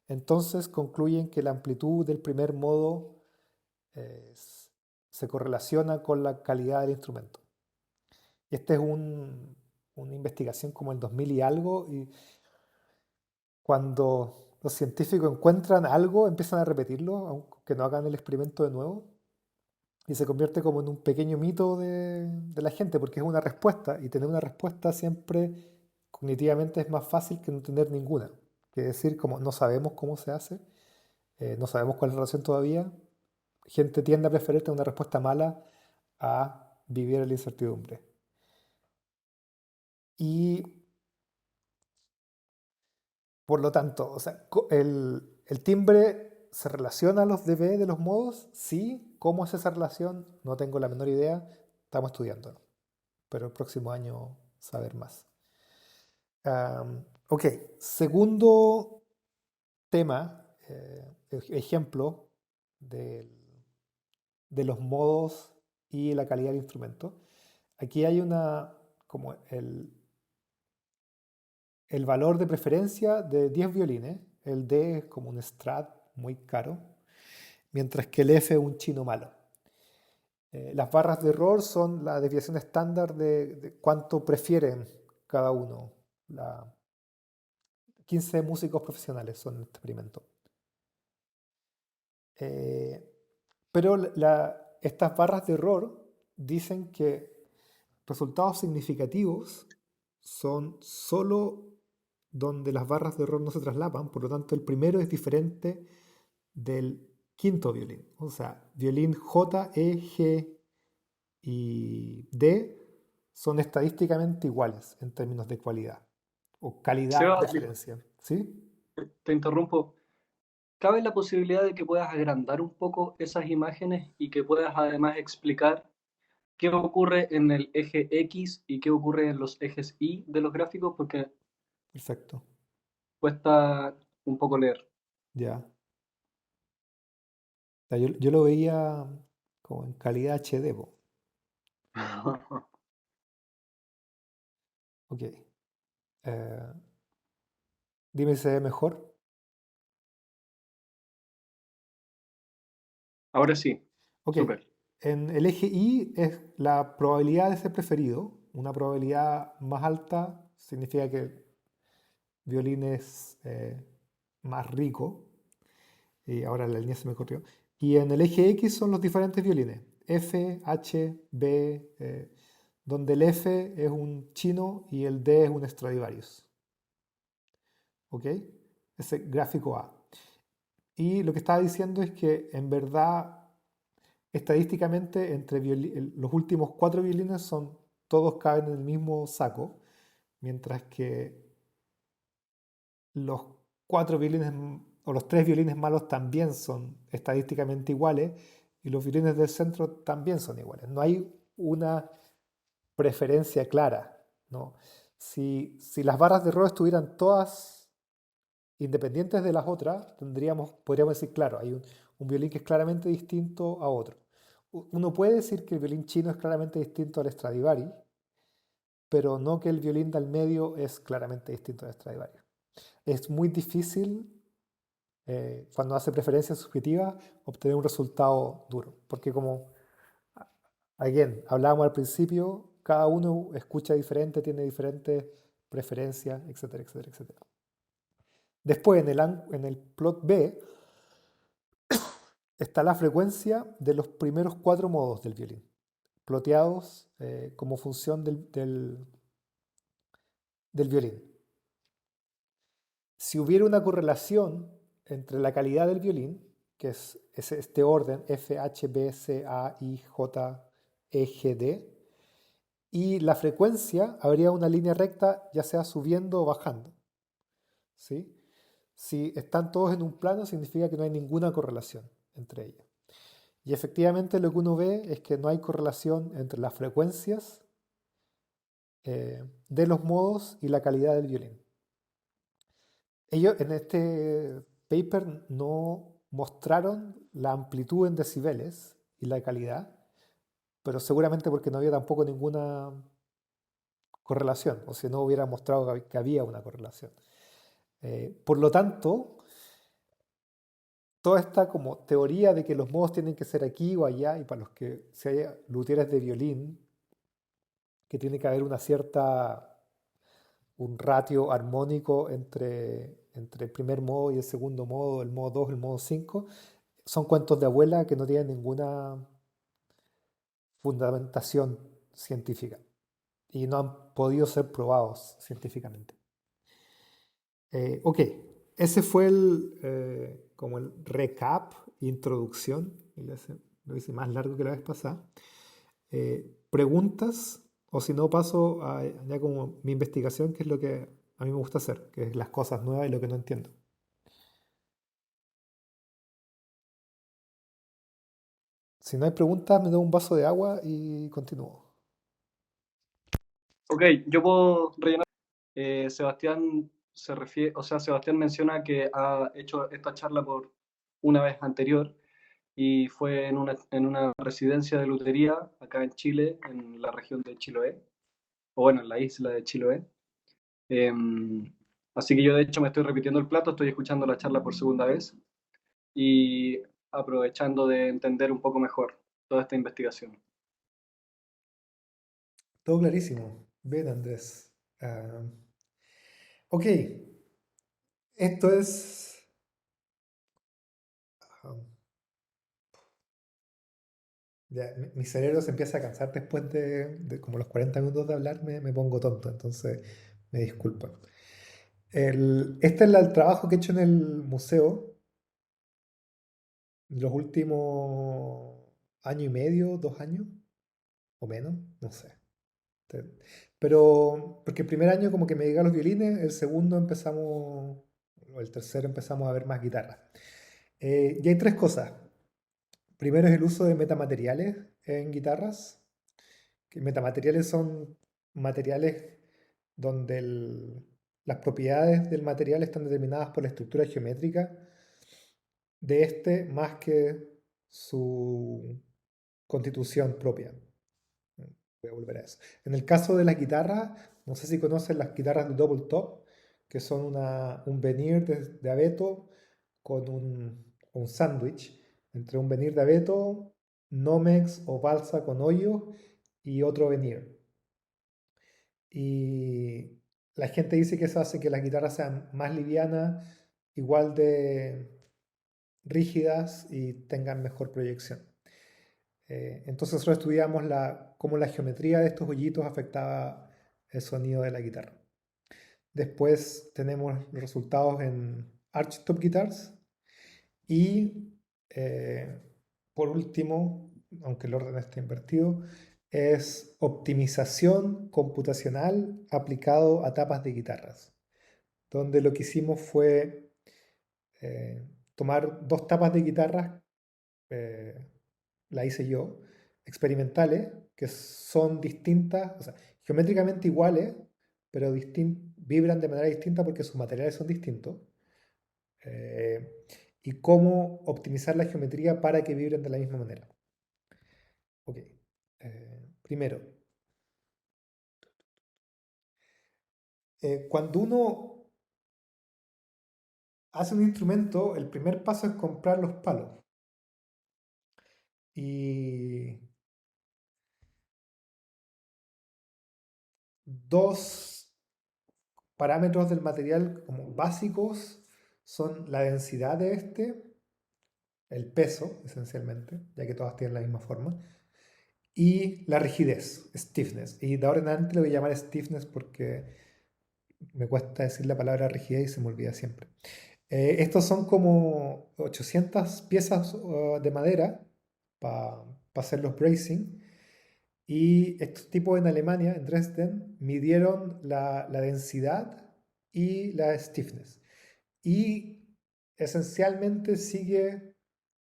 Entonces concluyen que la amplitud del primer modo eh, se correlaciona con la calidad del instrumento. Y esta es una investigación como el 2000 y algo, y cuando los científicos encuentran algo, empiezan a repetirlo, aunque no hagan el experimento de nuevo, y se convierte como en un pequeño mito de la gente, porque es una respuesta, y tener una respuesta siempre cognitivamente es más fácil que no tener ninguna. Que decir, como no sabemos cómo se hace, no sabemos cuál es la relación todavía, gente tiende a preferir tener una respuesta mala a vivir en la incertidumbre. Y por lo tanto, o sea, el timbre se relaciona a los dB de los modos, sí. ¿Cómo es esa relación? No tengo la menor idea. Estamos estudiando, pero el próximo año saber más. Ok, segundo tema, ejemplo de los modos y la calidad del instrumento. Aquí hay como el valor de preferencia de 10 violines. El D es como un Strat muy caro, mientras que el F es un chino malo. Las barras de error son la desviación estándar de cuánto prefieren cada uno. 15 músicos profesionales son este experimento. Pero estas barras de error dicen que resultados significativos son solo donde las barras de error no se traslapan, por lo tanto el primero es diferente del quinto violín. O sea, violín J, E, G y D son estadísticamente iguales en términos de cualidad o calidad Seba, preferencia. ¿Sí? te interrumpo. ¿Cabe la posibilidad de que puedas agrandar un poco esas imágenes y que puedas además explicar qué ocurre en el eje X y qué ocurre en los ejes Y de los gráficos? Porque Perfecto. cuesta un poco leer. Ya. O sea, yo lo veía como en calidad HD. Ok. Dime si se ve mejor. Ahora sí, Ok. súper. En el eje Y es la probabilidad de ser preferido. Una probabilidad más alta significa que el violín es más rico. Y ahora la línea se me corrió. Y en el eje X son los diferentes violines. F, H, B, donde el F es un chino y el D es un Stradivarius. ¿Ok? Ese gráfico A. Y lo que estaba diciendo es que en verdad, estadísticamente, los últimos 4 violines todos caben en el mismo saco, mientras que los 4 violines o los 3 violines malos también son estadísticamente iguales y los violines del centro también son iguales. No hay una preferencia clara, ¿no? Si las barras de error estuvieran todas independientes de las otras, podríamos decir, claro, hay un violín que es claramente distinto a otro. Uno puede decir que el violín chino es claramente distinto al Stradivari, pero no que el violín del medio es claramente distinto al Stradivari. Es muy difícil, cuando hace preferencias subjetivas, obtener un resultado duro, porque como, again, hablábamos al principio, cada uno escucha diferente, tiene diferentes preferencias, etcétera, etcétera, etcétera. Después, en el plot B, está la frecuencia de los primeros 4 modos del violín, ploteados como función del violín. Si hubiera una correlación entre la calidad del violín, que es este orden F, H, B, C, A, I, J, E, G, D, y la frecuencia, habría una línea recta, ya sea subiendo o bajando, ¿sí? Si están todos en un plano, significa que no hay ninguna correlación entre ellos. Y efectivamente lo que uno ve es que no hay correlación entre las frecuencias de los modos y la calidad del violín. Ellos en este paper no mostraron la amplitud en decibeles y la calidad, pero seguramente porque no había tampoco ninguna correlación, o si no hubiera mostrado que había una correlación. Por lo tanto, toda esta como teoría de que los modos tienen que ser aquí o allá, y para los que si hay luthieres de violín, que tiene que haber un ratio armónico entre el primer modo y el segundo modo, el modo 2, el modo 5, son cuentos de abuela que no tienen ninguna fundamentación científica y no han podido ser probados científicamente. Ok, ese fue como el recap, introducción, lo hice más largo que la vez pasada. Preguntas, o si no paso a ya como mi investigación, que es lo que a mí me gusta hacer, que es las cosas nuevas y lo que no entiendo. Si no hay preguntas, me doy un vaso de agua y continúo. Ok, yo puedo rellenar. Sebastián Sebastián menciona que ha hecho esta charla por una vez anterior y fue en una residencia de lutería acá en Chile, en la región de Chiloé, o bueno, en la isla de Chiloé. Así que yo de hecho me estoy repitiendo el plato, estoy escuchando la charla por segunda vez y aprovechando de entender un poco mejor toda esta investigación. Todo clarísimo. Bien, Andrés. Ok, esto es... ya, mi cerebro se empieza a cansar después de como los 40 minutos de hablar, me pongo tonto, entonces me disculpan. Este es el trabajo que he hecho en el museo los últimos año y medio, 2 años, o menos, no sé. Te- Pero, porque el primer año como que me dediqué a los violines, el segundo empezamos, o el tercero empezamos a ver más guitarras. Y hay 3 cosas. Primero es el uso de metamateriales en guitarras. Que metamateriales son materiales donde las propiedades del material están determinadas por la estructura geométrica de este más que su constitución propia. Voy a volver a eso. En el caso de las guitarras, no sé si conocen las guitarras de double top, que son un veneer de abeto con un sándwich entre un veneer de abeto, Nomex o balsa con hoyo y otro veneer. Y la gente dice que eso hace que las guitarras sean más livianas, igual de rígidas y tengan mejor proyección. Entonces nosotros estudiamos cómo la geometría de estos hoyitos afectaba el sonido de la guitarra. Después tenemos los resultados en Archtop Guitars Y por último, aunque el orden esté invertido, es optimización computacional aplicado a tapas de guitarras, donde lo que hicimos fue tomar dos tapas de guitarras, eh, la hice yo, experimentales, que son distintas, o sea, geométricamente iguales, pero vibran de manera distinta porque sus materiales son distintos. eh, y cómo optimizar la geometría para que vibren de la misma manera. Ok. Primero, cuando uno hace un instrumento, el primer paso es comprar los palos. Y dos parámetros del material como básicos son la densidad de este, el peso esencialmente, ya que todas tienen la misma forma, y la rigidez, stiffness. Y de ahora en adelante le voy a llamar stiffness porque me cuesta decir la palabra rigidez y se me olvida siempre. Estos son como 800 piezas de madera para hacer los bracing. Y estos tipos en Alemania, en Dresden, midieron la densidad y la stiffness. Y esencialmente sigue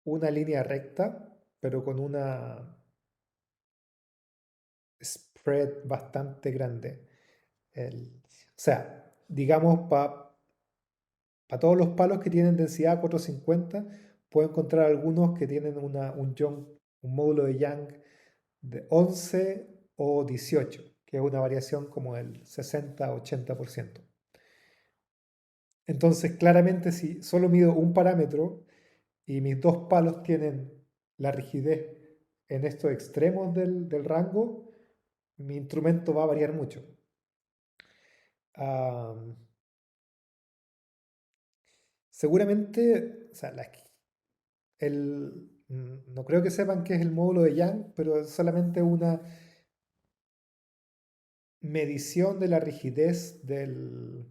una línea recta, pero con una spread bastante grande. O sea, digamos, para todos los palos que tienen densidad 450, puedo encontrar algunos que tienen un módulo de Young de 11 o 18, que es una variación como del 60-80%. Entonces, claramente, si solo mido un parámetro y mis dos palos tienen la rigidez en estos extremos del rango, mi instrumento va a variar mucho. Am, Seguramente, o sea, no creo que sepan qué es el módulo de Young, pero es solamente una medición de la rigidez del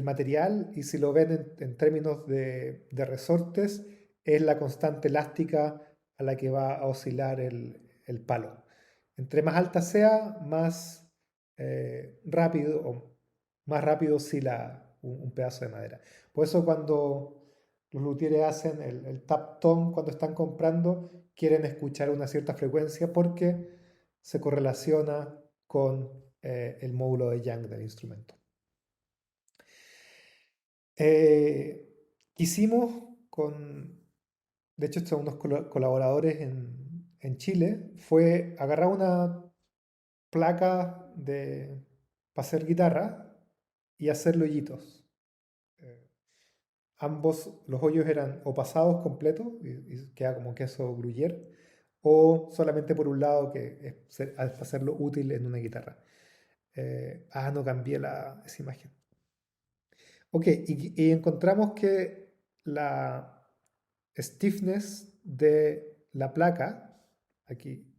material, y si lo ven en términos de resortes, es la constante elástica a la que va a oscilar el palo. Entre más alta sea, más rápido oscila un pedazo de madera. Por eso cuando los luthieres hacen el tap tone cuando están comprando, quieren escuchar una cierta frecuencia porque se correlaciona con el módulo de Young del instrumento. Quisimos de hecho, estos son unos colaboradores en Chile, fue agarrar una placa para hacer guitarra y hacerle hoyitos. Eh, los hoyos eran o pasados completos, y queda como queso gruyère, o solamente por un lado, que es hacerlo útil en una guitarra. No cambié esa imagen. Ok, y encontramos que la stiffness de la placa, aquí,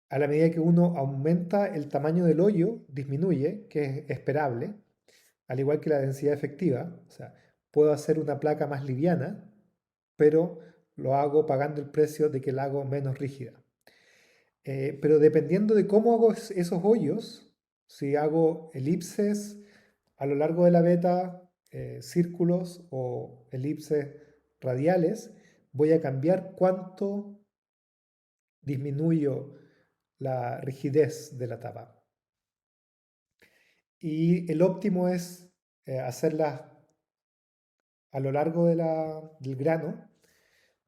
a la medida que uno aumenta el tamaño del hoyo, disminuye, que es esperable, al igual que la densidad efectiva. O sea, puedo hacer una placa más liviana, pero lo hago pagando el precio de que la hago menos rígida. Pero dependiendo de cómo hago esos hoyos, si hago elipses a lo largo de la beta, círculos o elipses radiales, voy a cambiar cuánto disminuyo la rigidez de la tapa. Y el óptimo es hacerlas a lo largo del grano,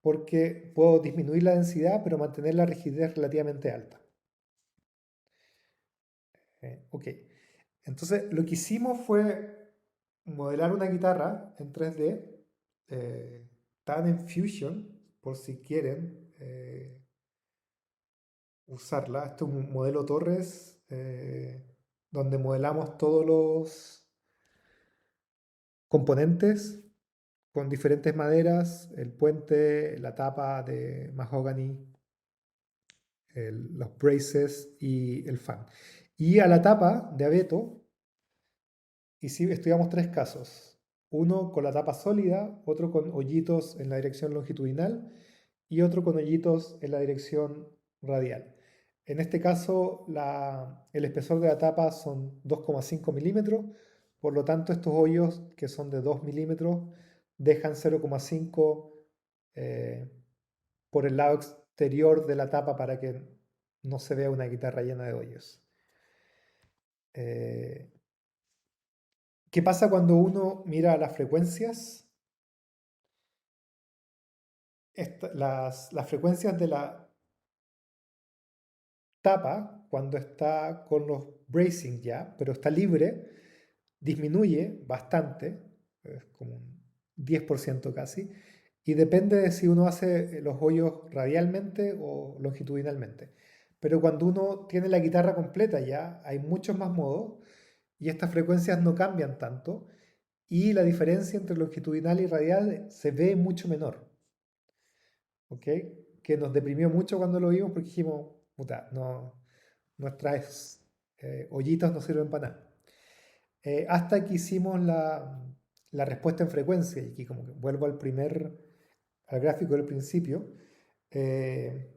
porque puedo disminuir la densidad, pero mantener la rigidez relativamente alta. Ok. Entonces, lo que hicimos fue modelar una guitarra en 3D. Están en Fusion, por si quieren usarla. Este es un modelo Torres, donde modelamos todos los componentes con diferentes maderas, el puente, la tapa de mahogany, los braces y el fan. Y a la tapa de abeto estudiamos tres casos. uno con la tapa sólida, otro con hoyitos en la dirección longitudinal y otro con hoyitos en la dirección radial. En este caso, el espesor de la tapa son 2,5 milímetros, por lo tanto estos hoyos que son de 2 milímetros dejan 0,5 por el lado exterior de la tapa para que no se vea una guitarra llena de hoyos. ¿Qué pasa cuando uno mira las frecuencias? Las frecuencias de la tapa, cuando está con los bracing ya, pero está libre, disminuye bastante, es como un 10% casi, y depende de si uno hace los hoyos radialmente o longitudinalmente. Pero cuando uno tiene la guitarra completa ya, hay muchos más modos y estas frecuencias no cambian tanto y la diferencia entre longitudinal y radial se ve mucho menor. ¿Ok? Que nos deprimió mucho cuando lo vimos porque dijimos, puta, no, nuestras hoyitos no sirven para nada. Hasta que hicimos la respuesta en frecuencia, y aquí como que vuelvo al gráfico del principio, eh,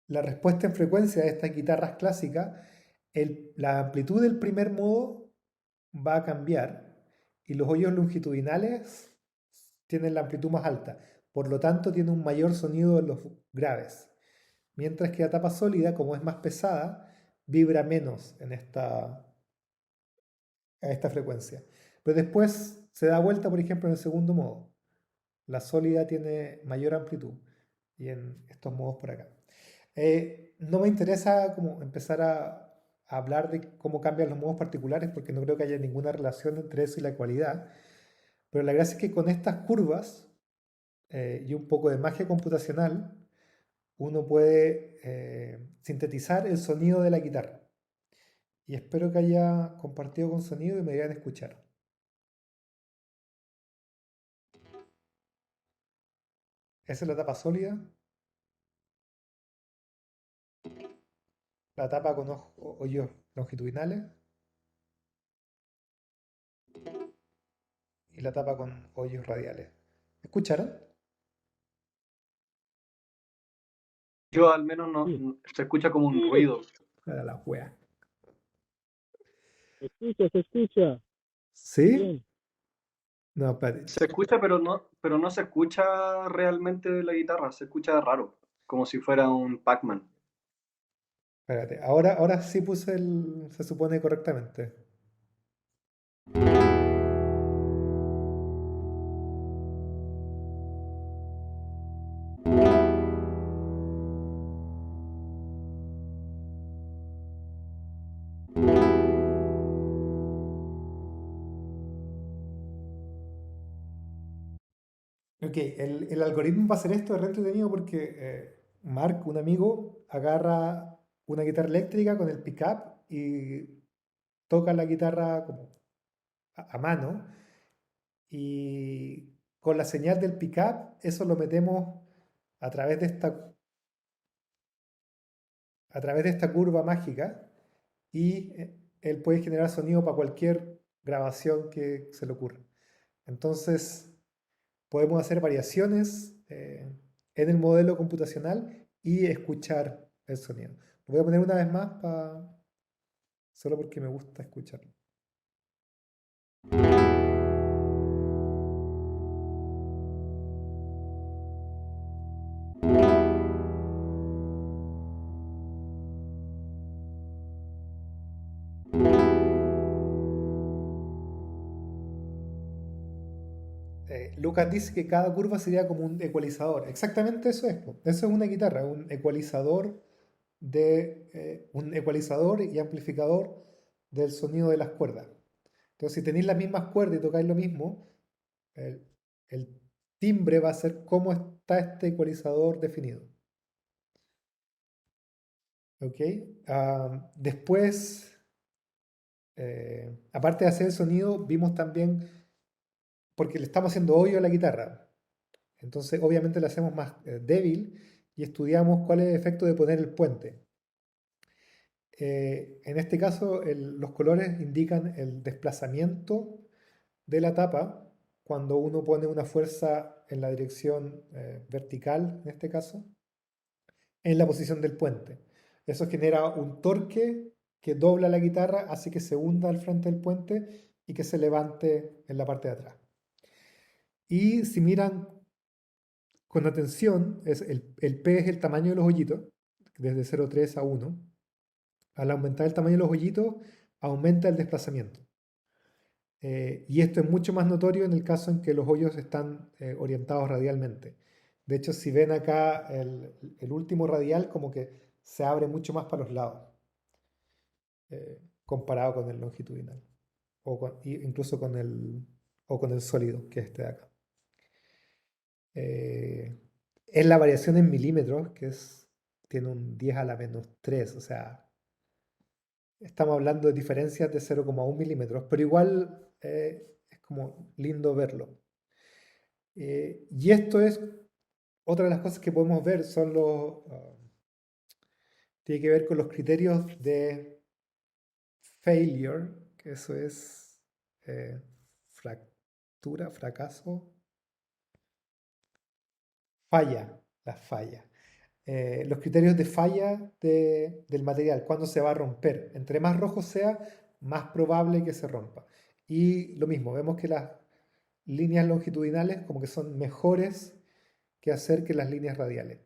la respuesta en frecuencia de estas guitarras clásicas, la amplitud del primer modo va a cambiar y los hoyos longitudinales tienen la amplitud más alta, por lo tanto tiene un mayor sonido en los graves, mientras que la tapa sólida, como es más pesada, vibra menos a esta frecuencia. Pero después se da vuelta, por ejemplo, en el segundo modo. La sólida tiene mayor amplitud y en estos modos por acá. No me interesa como empezar a hablar de cómo cambian los modos particulares porque no creo que haya ninguna relación entre eso y la cualidad. Pero la gracia es que con estas curvas y un poco de magia computacional, uno puede sintetizar el sonido de la guitarra. Y espero que haya compartido con sonido y me digan escuchar. Esa es la tapa sólida. La tapa con hoyos longitudinales. Y la tapa con hoyos radiales. ¿Escucharon? Yo al menos no, se escucha como un ruido. Era la wea. Se escucha, se escucha. ¿Sí? Bien. No, espérate. Se escucha, pero no se escucha realmente la guitarra, se escucha raro, como si fuera un Pac-Man. Espérate. Ahora sí puse se supone correctamente. Ok, el algoritmo va a hacer esto es re entretenido porque Mark, un amigo, agarra una guitarra eléctrica con el pickup y toca la guitarra como a mano y con la señal del pickup eso lo metemos a través de esta curva mágica y él puede generar sonido para cualquier grabación que se le ocurra. Entonces podemos hacer variaciones en el modelo computacional y escuchar el sonido. Lo voy a poner una vez más solo porque me gusta escucharlo. Lucas dice que cada curva sería como un ecualizador. Exactamente eso es, po. Eso es una guitarra, un ecualizador y amplificador del sonido de las cuerdas. Entonces, si tenéis las mismas cuerdas y tocáis lo mismo, el, el timbre va a ser cómo está este ecualizador definido. ¿Ok? Después, aparte de hacer el sonido, vimos también, porque le estamos haciendo hoyo a la guitarra, entonces obviamente la hacemos más débil y estudiamos cuál es el efecto de poner el puente. En este caso, los colores indican el desplazamiento de la tapa cuando uno pone una fuerza en la dirección vertical, en este caso, en la posición del puente. Eso genera un torque que dobla la guitarra, hace que se hunda al frente del puente y que se levante en la parte de atrás. Y si miran con atención, el P es el tamaño de los hoyitos, desde 0,3 a 1. Al aumentar el tamaño de los hoyitos, aumenta el desplazamiento. Y esto es mucho más notorio en el caso en que los hoyos están orientados radialmente. De hecho, si ven acá el último radial, como que se abre mucho más para los lados, comparado con el longitudinal, incluso con el sólido, que es este de acá. Es la variación en milímetros, tiene un 10 a la menos 3, o sea, estamos hablando de diferencias de 0,1 milímetros, pero igual es como lindo verlo. Y esto es otra de las cosas que podemos ver, tiene que ver con los criterios de failure, que eso es fractura, fracaso, la falla. Los criterios de falla del material, cuándo se va a romper. Entre más rojo sea, más probable que se rompa. Y lo mismo, vemos que las líneas longitudinales como que son mejores que hacer que las líneas radiales.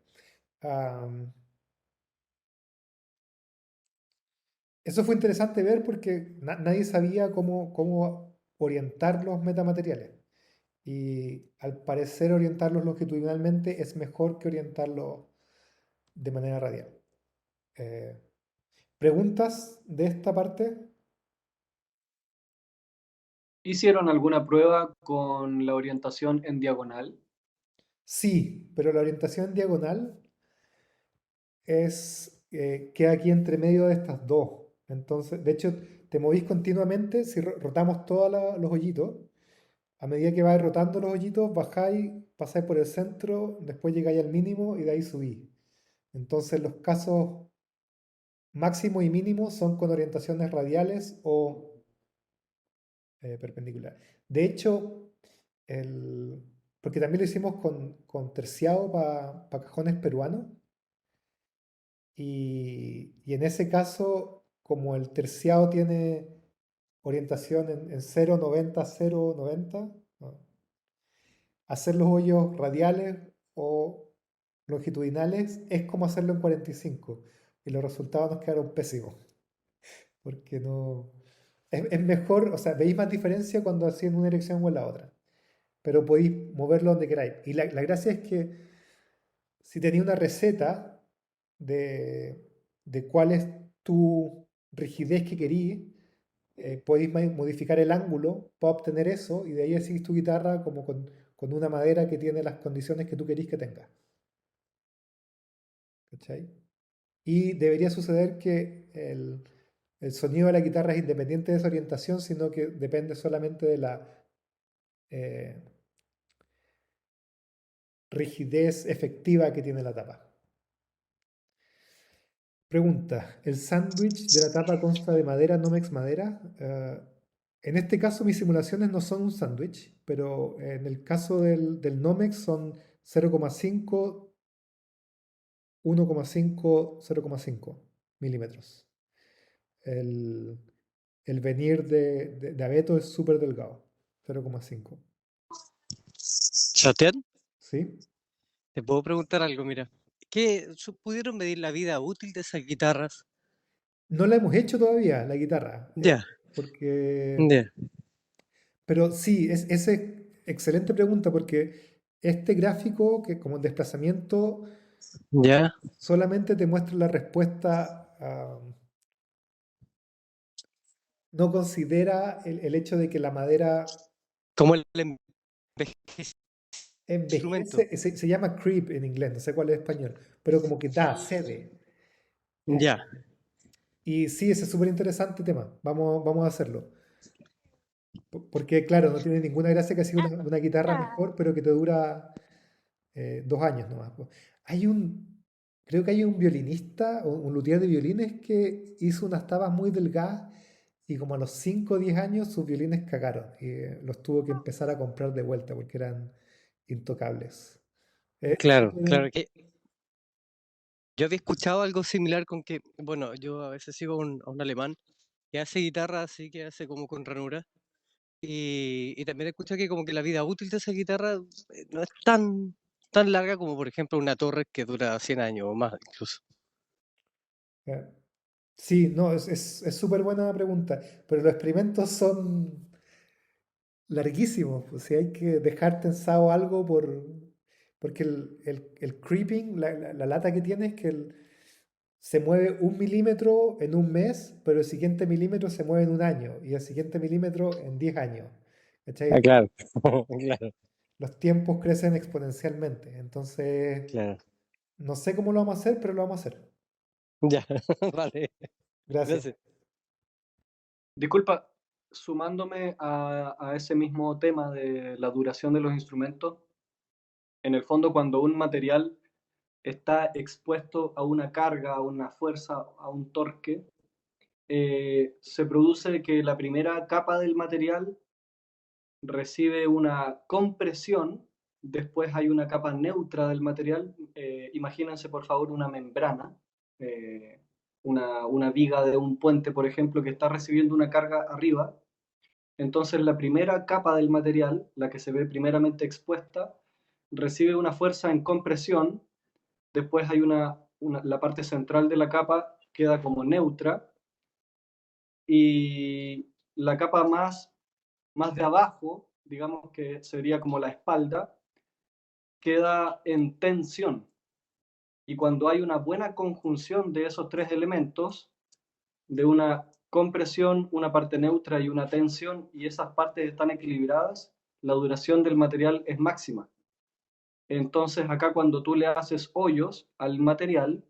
Eso fue interesante ver porque nadie sabía cómo orientar los metamateriales. Y al parecer orientarlos longitudinalmente es mejor que orientarlos de manera radial. Eh, ¿Preguntas de esta parte? ¿Hicieron alguna prueba con la orientación en diagonal? Sí, pero la orientación en diagonal queda aquí entre medio de estas dos. Entonces, de hecho, te movís continuamente si rotamos todos los hoyitos. A medida que vais rotando los hoyitos, bajáis, pasáis por el centro, después llegáis al mínimo y de ahí subís. Entonces, los casos máximo y mínimo son con orientaciones radiales o perpendiculares. De hecho, porque también lo hicimos con terciado para cajones peruanos. Y en ese caso, como el terciado tiene orientación en 0,90, 0,90, ¿no? Hacer los hoyos radiales o longitudinales es como hacerlo en 45. Y los resultados nos quedaron pésimos. Porque no. Es mejor, o sea, veis más diferencia cuando hacéis en una dirección o en la otra. Pero podéis moverlo donde queráis. Y la gracia es que si tenéis una receta de, de cuál es tu rigidez que querís, podéis modificar el ángulo para obtener eso y de ahí hacéis tu guitarra como con una madera que tiene las condiciones que tú querís que tenga. ¿Cachai? Y debería suceder que el sonido de la guitarra es independiente de esa orientación, sino que depende solamente de la eh, rigidez efectiva que tiene la tapa. Pregunta, ¿el sándwich de la tapa consta de madera, Nomex madera? En este caso mis simulaciones no son un sándwich, pero en el caso del Nomex son 0,5, 1,5, 0,5 milímetros. El, el venir de abeto es súper delgado, 0,5. Chatean, ¿Sí? te puedo preguntar algo, mira. ¿Pudieron medir la vida útil de esas guitarras? No la hemos hecho todavía, la guitarra, Ya, porque. ya, Pero sí, es excelente pregunta porque este gráfico, que como el desplazamiento, ya. solamente te muestra la respuesta, no considera el hecho de que la madera Como el envejecimiento. envejece, se llama creep en inglés, no sé cuál es en español, pero como que cede. Eh, Ya, y sí, ese es súper interesante tema, vamos a hacerlo. Porque claro, no tiene ninguna gracia que sea una guitarra mejor, pero que te dura 2 años nomás, po. Hay creo que hay un violinista, un luthier de violines que hizo unas tabas muy delgadas y como a los 5 o 10 años sus violines cagaron y los tuvo que empezar a comprar de vuelta porque eran intocables. Eso Claro, claro que yo había escuchado algo similar con que, bueno, yo a veces sigo a un alemán que hace guitarra así, que hace como con ranura. Y también escuché que como que la vida útil de esa guitarra no es tan larga como por ejemplo una torre que dura 100 años o más incluso. eh, sí, no, es súper buena pregunta, pero los experimentos son larguísimos, pues si hay que dejar tensado algo porque el creeping, la lata que tiene es que se mueve 1 milímetro en un mes, pero el siguiente milímetro se mueve en un año y el siguiente milímetro en 10 años. Ah, ¿Cachai? claro, claro, Los tiempos crecen exponencialmente, entonces claro. no sé cómo lo vamos a hacer, pero lo vamos a hacer. Ya, vale, Gracias. gracias. Disculpa, sumándome a ese mismo tema de la duración de los instrumentos, en el fondo cuando un material está expuesto a una carga, a una fuerza, a un torque, se produce que la primera capa del material recibe una compresión, después hay una capa neutra del material, imagínense por favor una membrana, eh, una viga de un puente, por ejemplo, que está recibiendo una carga arriba. Entonces la primera capa del material, la que se ve primeramente expuesta, recibe una fuerza en compresión, después hay la parte central de la capa queda como neutra y la capa más de abajo, digamos que sería como la espalda, queda en tensión. Y cuando hay una buena conjunción de esos tres elementos, de una compresión, una parte neutra y una tensión, y esas partes están equilibradas, la duración del material es máxima. Entonces acá cuando tú le haces hoyos al material,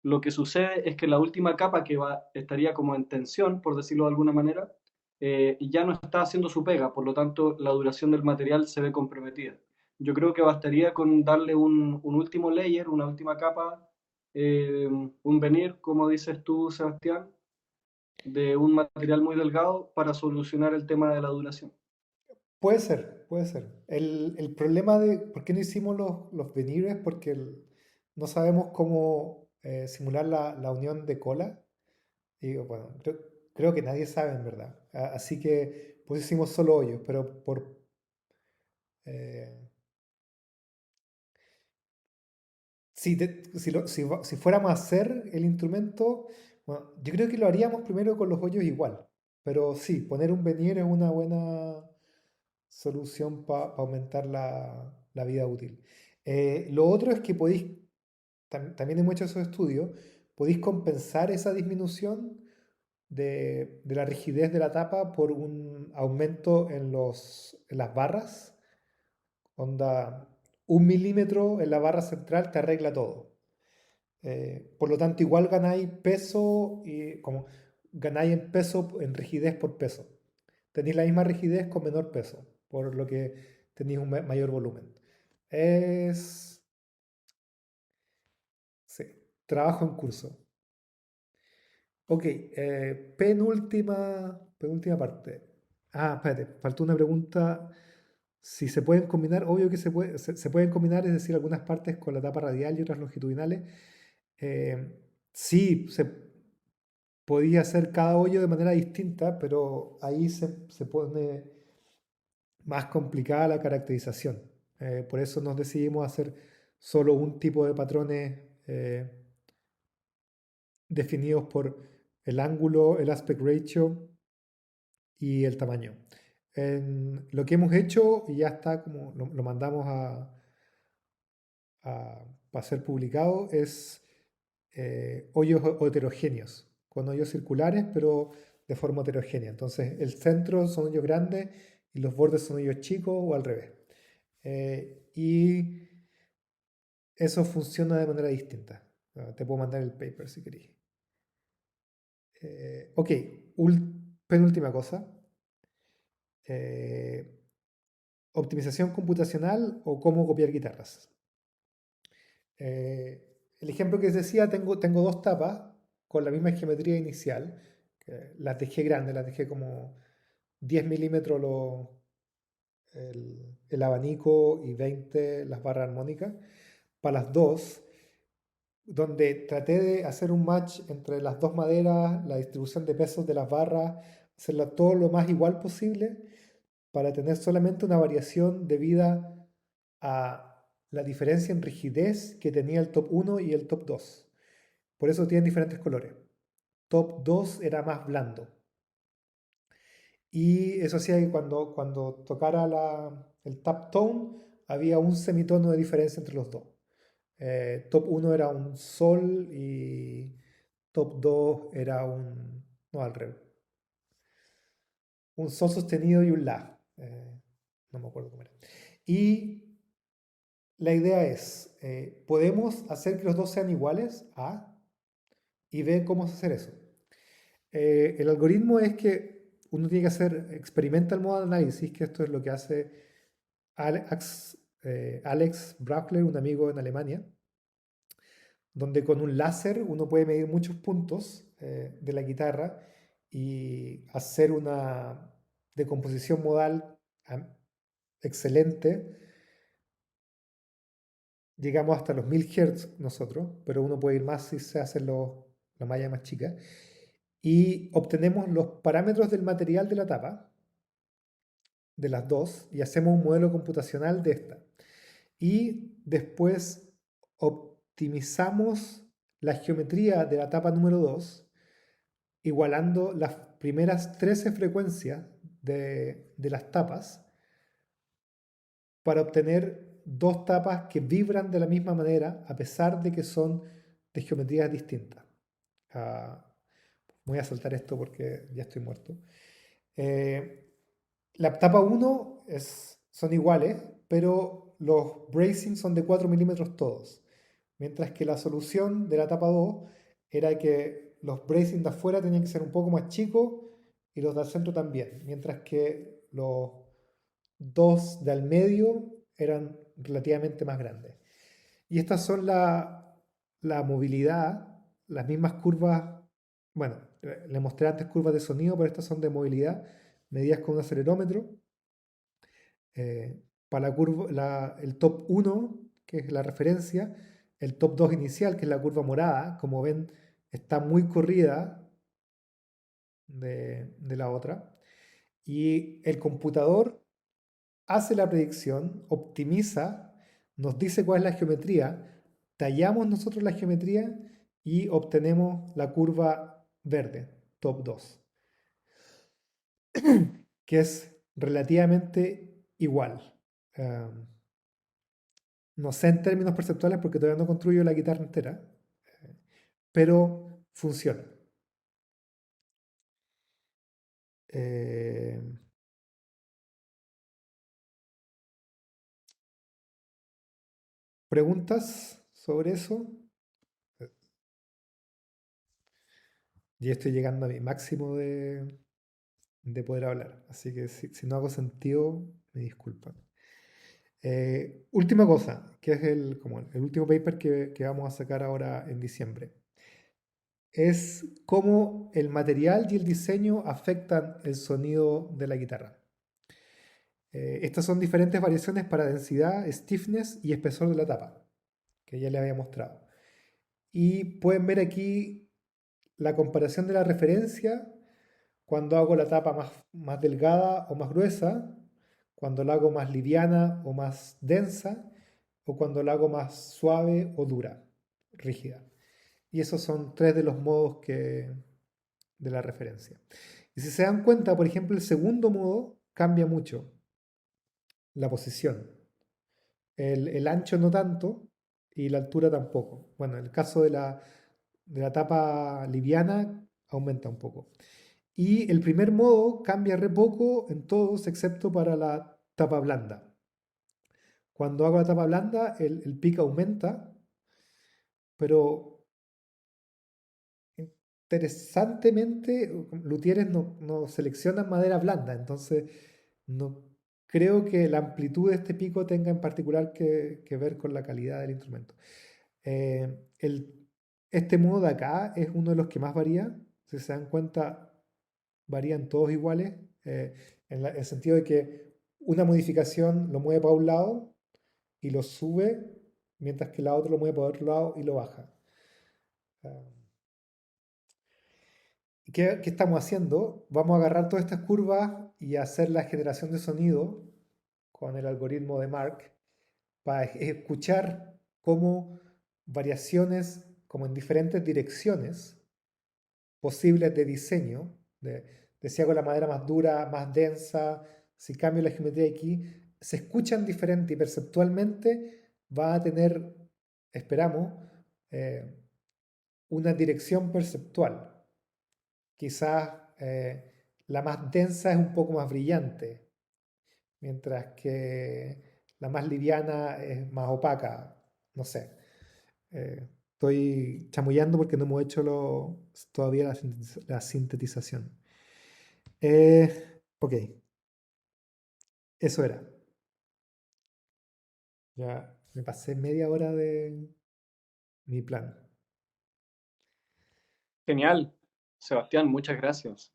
lo que sucede es que la última capa que estaría como en tensión, por decirlo de alguna manera, ya no está haciendo su pega, por lo tanto la duración del material se ve comprometida. Yo creo que bastaría con darle un último layer, una última capa, un veneer, como dices tú, Sebastián, de un material muy delgado para solucionar el tema de la duración. Puede ser, puede ser. El problema de por qué no hicimos los veneers es porque no sabemos cómo simular la unión de cola. Y bueno, creo que nadie sabe en verdad. Así que pues hicimos solo hoyos, pero eh, si fuéramos a hacer el instrumento, bueno, yo creo que lo haríamos primero con los hoyos igual. Pero sí, poner un veneer es una buena solución para aumentar la vida útil. Lo otro es que podéis, también hemos hecho esos estudios, podéis compensar esa disminución de la rigidez de la tapa por un aumento en las barras. Onda, 1 milímetro en la barra central te arregla todo. Por lo tanto, igual ganáis peso y como ganáis en peso, en rigidez por peso. Tenéis la misma rigidez con menor peso, por lo que tenéis un mayor volumen. Es, sí, trabajo en curso. Ok, penúltima parte. Ah, espérate, faltó una pregunta. Si se pueden combinar, obvio que se pueden combinar, es decir, algunas partes con la tapa radial y otras longitudinales. Eh, sí, se podía hacer cada hoyo de manera distinta, pero ahí se pone más complicada la caracterización. Por eso nos decidimos hacer solo un tipo de patrones definidos por el ángulo, el aspect ratio y el tamaño. Lo que hemos hecho, y ya está, como lo mandamos para ser publicado, es hoyos heterogéneos, con hoyos circulares, pero de forma heterogénea. Entonces, el centro son hoyos grandes y los bordes son hoyos chicos o al revés. Y eso funciona de manera distinta. Te puedo mandar el paper si queréis. Ok, penúltima cosa. Eh, optimización computacional o cómo copiar guitarras. El ejemplo que os decía, tengo dos tapas con la misma geometría inicial Las dejé grandes, las dejé como 10 milímetros el abanico y 20 las barras armónicas para las dos, donde traté de hacer un match entre las dos maderas, la distribución de pesos de las barras, hacerla todo lo más igual posible para tener solamente una variación debida a la diferencia en rigidez que tenía el top 1 y el top 2. Por eso tienen diferentes colores. Top 2 era más blando. Y eso hacía que cuando tocara el tap tone había un semitono de diferencia entre los dos. Top 1 era un sol y top 2 era un... No, al revés. Un sol sostenido y un la. No me acuerdo cómo era. Y la idea es, ¿podemos hacer que los dos sean iguales? A. Y B, ¿cómo hacer eso? El algoritmo es que uno tiene que hacer experimental model análisis, que esto es lo que hace Alex Brauchler, un amigo en Alemania, donde con un láser uno puede medir muchos puntos de la guitarra y hacer una decomposición modal excelente. Llegamos hasta los 1000 Hz nosotros, pero uno puede ir más si se hace la malla más chica. Y obtenemos los parámetros del material de la tapa, de las dos, y hacemos un modelo computacional de esta. Y después optimizamos la geometría de la tapa número 2, igualando las primeras 13 frecuencias de las tapas para obtener dos tapas que vibran de la misma manera a pesar de que son de geometrías distintas. Voy a saltar esto porque ya estoy muerto. La tapa 1 son iguales, pero los bracing son de 4 milímetros todos. Mientras que la solución de la tapa 2 era que los bracing de afuera tenían que ser un poco más chicos y los del centro también. Mientras que los dos del medio eran relativamente más grandes. Y estas son la movilidad, las mismas curvas. Bueno, le mostré antes curvas de sonido, pero estas son de movilidad, medidas con un acelerómetro. Para la curva, el top 1, que es la referencia, el top 2 inicial, que es la curva morada, como ven, está muy corrida de la otra. Y el computador hace la predicción, optimiza, nos dice cuál es la geometría, tallamos nosotros la geometría y obtenemos la curva verde, top 2, que es relativamente igual. No sé en términos perceptuales porque todavía no construyo la guitarra entera, pero funciona. ¿Preguntas sobre eso? Ya estoy llegando a mi máximo de poder hablar, así que si no hago sentido, me disculpan. Última cosa, que es como el último paper que vamos a sacar ahora en diciembre, es cómo el material y el diseño afectan el sonido de la guitarra. Estas son diferentes variaciones para densidad, stiffness y espesor de la tapa, que ya les había mostrado. Y pueden ver aquí la comparación de la referencia cuando hago la tapa más delgada o más gruesa, cuando la hago más liviana o más densa, o cuando la hago más suave o dura, rígida. Y esos son tres de los modos de la referencia. Y si se dan cuenta, por ejemplo, el segundo modo cambia mucho la posición. El ancho no tanto y la altura tampoco. Bueno, en el caso de la tapa liviana aumenta un poco. Y el primer modo cambia re poco en todos excepto para la tapa blanda. Cuando hago la tapa blanda, el pick aumenta, pero interesantemente, luthieres no seleccionan madera blanda, entonces no creo que la amplitud de este pico tenga en particular que ver con la calidad del instrumento. Este modo de acá es uno de los que más varía. Si se dan cuenta, varían todos iguales, en el sentido de que una modificación lo mueve para un lado y lo sube, mientras que la otra lo mueve para otro lado y lo baja. Ah, ¿Y qué estamos haciendo? Vamos a agarrar todas estas curvas y hacer la generación de sonido con el algoritmo de Mark para escuchar cómo variaciones como en diferentes direcciones posibles de diseño, de si hago la madera más dura, más densa, si cambio la geometría aquí, se escuchan diferente y perceptualmente va a tener, esperamos, eh, una dirección perceptual. Quizás la más densa es un poco más brillante, mientras que la más liviana es más opaca, no sé. Estoy chamullando porque no hemos hecho todavía la sintetización. Ok, eso era. Ya me pasé media hora de mi plan. Genial. Sebastián, muchas gracias.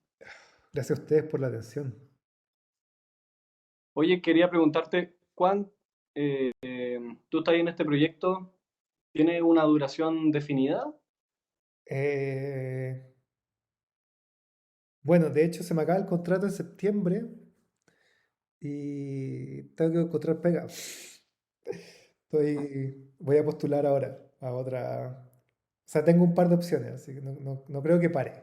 Gracias a ustedes por la atención. Oye, quería preguntarte, ¿tú estás en este proyecto? ¿Tiene una duración definida? Eh, bueno, de hecho se me acaba el contrato en septiembre y tengo que encontrar pega. Voy a postular ahora a otra. O sea, tengo un par de opciones, así que no creo que pare.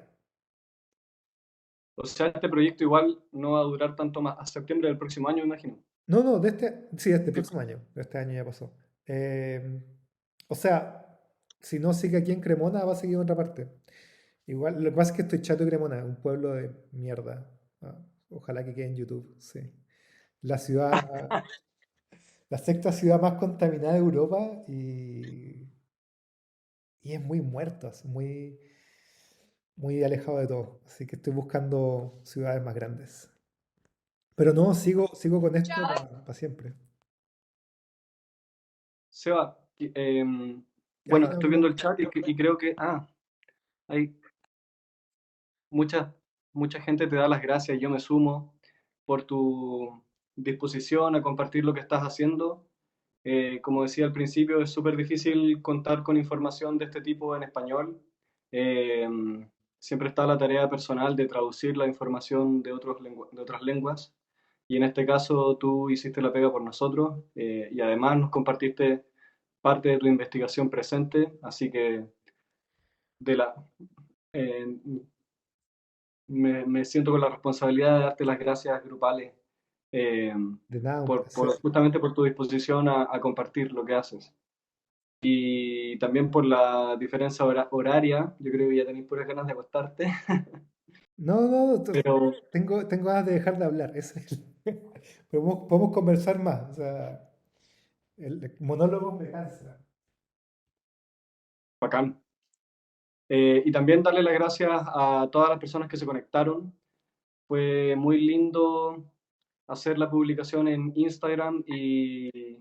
O sea, este proyecto igual no va a durar tanto más, a septiembre del próximo año, me imagino. No, sí, este Sí. próximo año. Este año ya pasó. O sea, si no sigue aquí en Cremona, va a seguir en otra parte. Igual, lo que pasa es que estoy chato de Cremona, un pueblo de mierda. Ah, ojalá que quede en YouTube, sí. La ciudad, la sexta ciudad más contaminada de Europa y es muy muerto, es muy alejado de todo. Así que estoy buscando ciudades más grandes. Pero no, sigo con esto para siempre. Seba, Ahí bueno, nos estoy viendo el vemos. chat y creo que hay mucha, mucha gente te da las gracias, yo me sumo por tu disposición a compartir lo que estás haciendo. Como decía al principio, es súper difícil contar con información de este tipo en español. Eh, Siempre está la tarea personal de traducir la información de otras lenguas. Y en este caso tú hiciste la pega por nosotros y además nos compartiste parte de tu investigación presente, así que de la, eh, me siento con la responsabilidad de darte las gracias grupales eh, De nada, un placer. justamente por tu disposición a compartir lo que haces. Y también por la diferencia horaria, yo creo que ya tenéis puras ganas de acostarte, No, pero tengo ganas de dejar de hablar. Pero podemos conversar más. O sea, el monólogo me cansa. bacán. Y también darle las gracias a todas las personas que se conectaron. Fue muy lindo hacer la publicación en Instagram y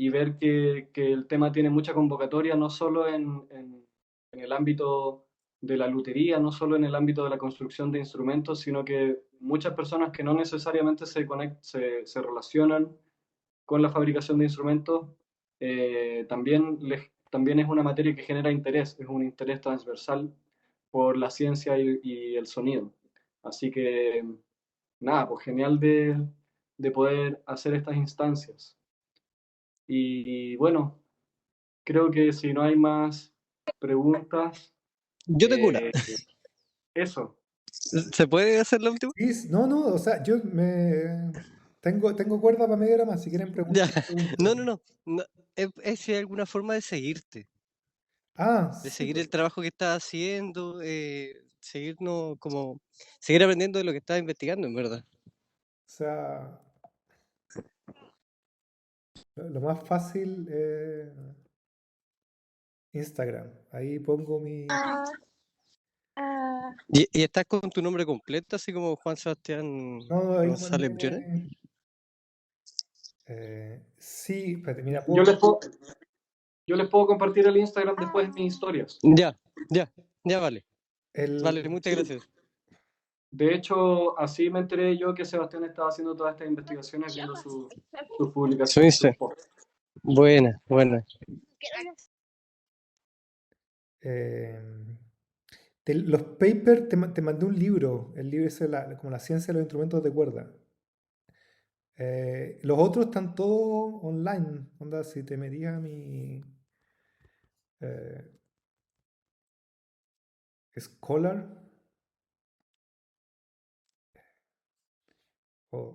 ver que el tema tiene mucha convocatoria, no solo en el ámbito de la lutería, no solo en el ámbito de la construcción de instrumentos, sino que muchas personas que no necesariamente se relacionan con la fabricación de instrumentos, también es una materia que genera interés, es un interés transversal por la ciencia y el sonido. Así que, nada, pues genial de poder hacer estas instancias. Y bueno, creo que si no hay más preguntas, Yo tengo una. eh, eso. ¿Se puede hacer la última? No, o sea, tengo cuerda para media hora más. Si quieren Ya. preguntar, No, pregunten. no, no. No, es si hay alguna forma de seguirte, Ah, de sí, seguir pues. el trabajo que estás haciendo, seguir aprendiendo de lo que estás investigando, en verdad. O sea, lo más fácil es Instagram. Ahí pongo mi. ¿Y estás con tu nombre completo, así como Juan Sebastián No, ahí González Briones? mandé. Sí, espérate, mira, Yo les puedo, yo les puedo compartir el Instagram después en mis historias. Ya, ya, ya vale. el, Vale, muchas gracias. De hecho, así me enteré yo que Sebastián estaba haciendo todas estas investigaciones, viendo sus publicaciones, sus Suiza. posts. Buena, buena. Eh, los papers, te mandé un libro, el libro es como la ciencia de los instrumentos de cuerda. Los otros están todos online. Onda, si te metías a mi eh, Scholar,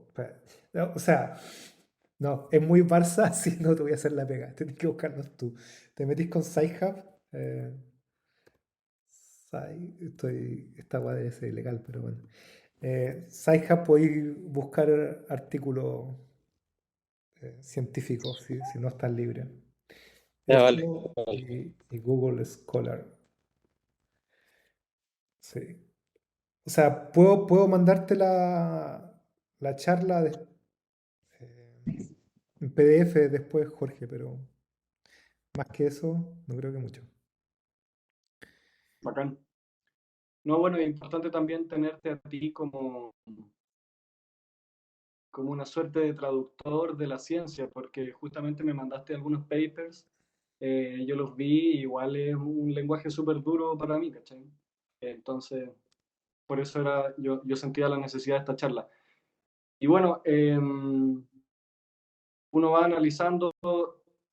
espera. No, o sea, no, es muy Barça, si no te voy a hacer la pega. Tienes que buscarlos tú. Te metís con SciHub. Esta guay debe ser ilegal, pero bueno. SciHub podéis buscar artículos científicos si no están libres. Ya, vale. Eso y Google Scholar. Sí. O sea, puedo mandarte la charla en PDF después, Jorge, pero más que eso, no creo que mucho. Bacán. No, bueno, es importante también tenerte a ti como una suerte de traductor de la ciencia, porque justamente me mandaste algunos papers, yo los vi, igual es un lenguaje súper duro para mí, ¿cachai? Entonces, por eso yo sentía la necesidad de esta charla. Y bueno, uno va analizando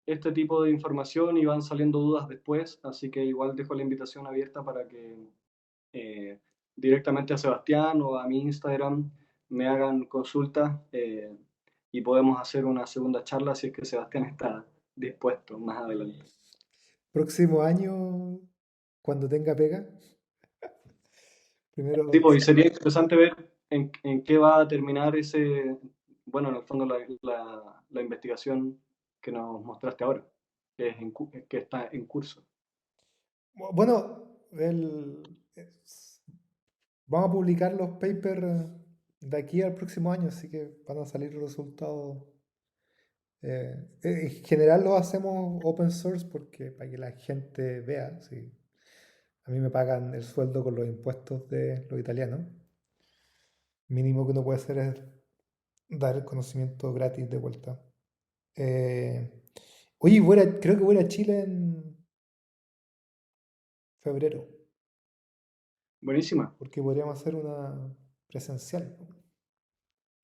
este tipo de información y van saliendo dudas después, así que igual dejo la invitación abierta para que eh, directamente a Sebastián o a mi Instagram me hagan consultas y podemos hacer una segunda charla si es que Sebastián está dispuesto más adelante. Próximo año, cuando tenga pega, Sí, primero, pues, y sería interesante ver en qué va a terminar ese, bueno, en el fondo la investigación que nos mostraste ahora, que está en curso. bueno, vamos a publicar los papers de aquí al próximo año, así que van a salir los resultados. En general lo hacemos open source porque para que la gente vea. Sí. A mí me pagan el sueldo con los impuestos de los italianos. Mínimo que uno puede hacer es dar el conocimiento gratis de vuelta. Eh, Oye, creo que voy a Chile en febrero, Buenísima. porque podríamos hacer una presencial.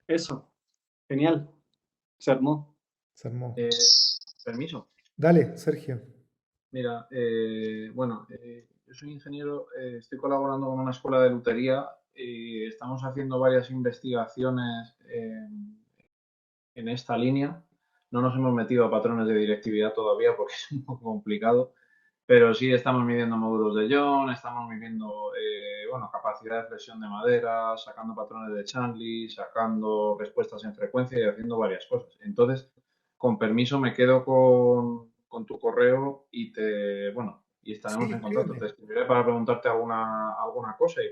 Eso, genial. Se armó. Se armó. Permiso. Dale, Sergio. Mira, bueno, yo soy ingeniero, estoy colaborando con una escuela de lutería y estamos haciendo varias investigaciones en esta línea. No nos hemos metido a patrones de directividad todavía porque es un poco complicado, pero sí estamos midiendo módulos de Young, estamos midiendo bueno, capacidad de flexión de madera, sacando patrones de Chanley, sacando respuestas en frecuencia y haciendo varias cosas. Entonces, con permiso, me quedo con tu correo y bueno, y Sí, estaremos en contacto. Te escríbeme. escribiré para preguntarte alguna cosa y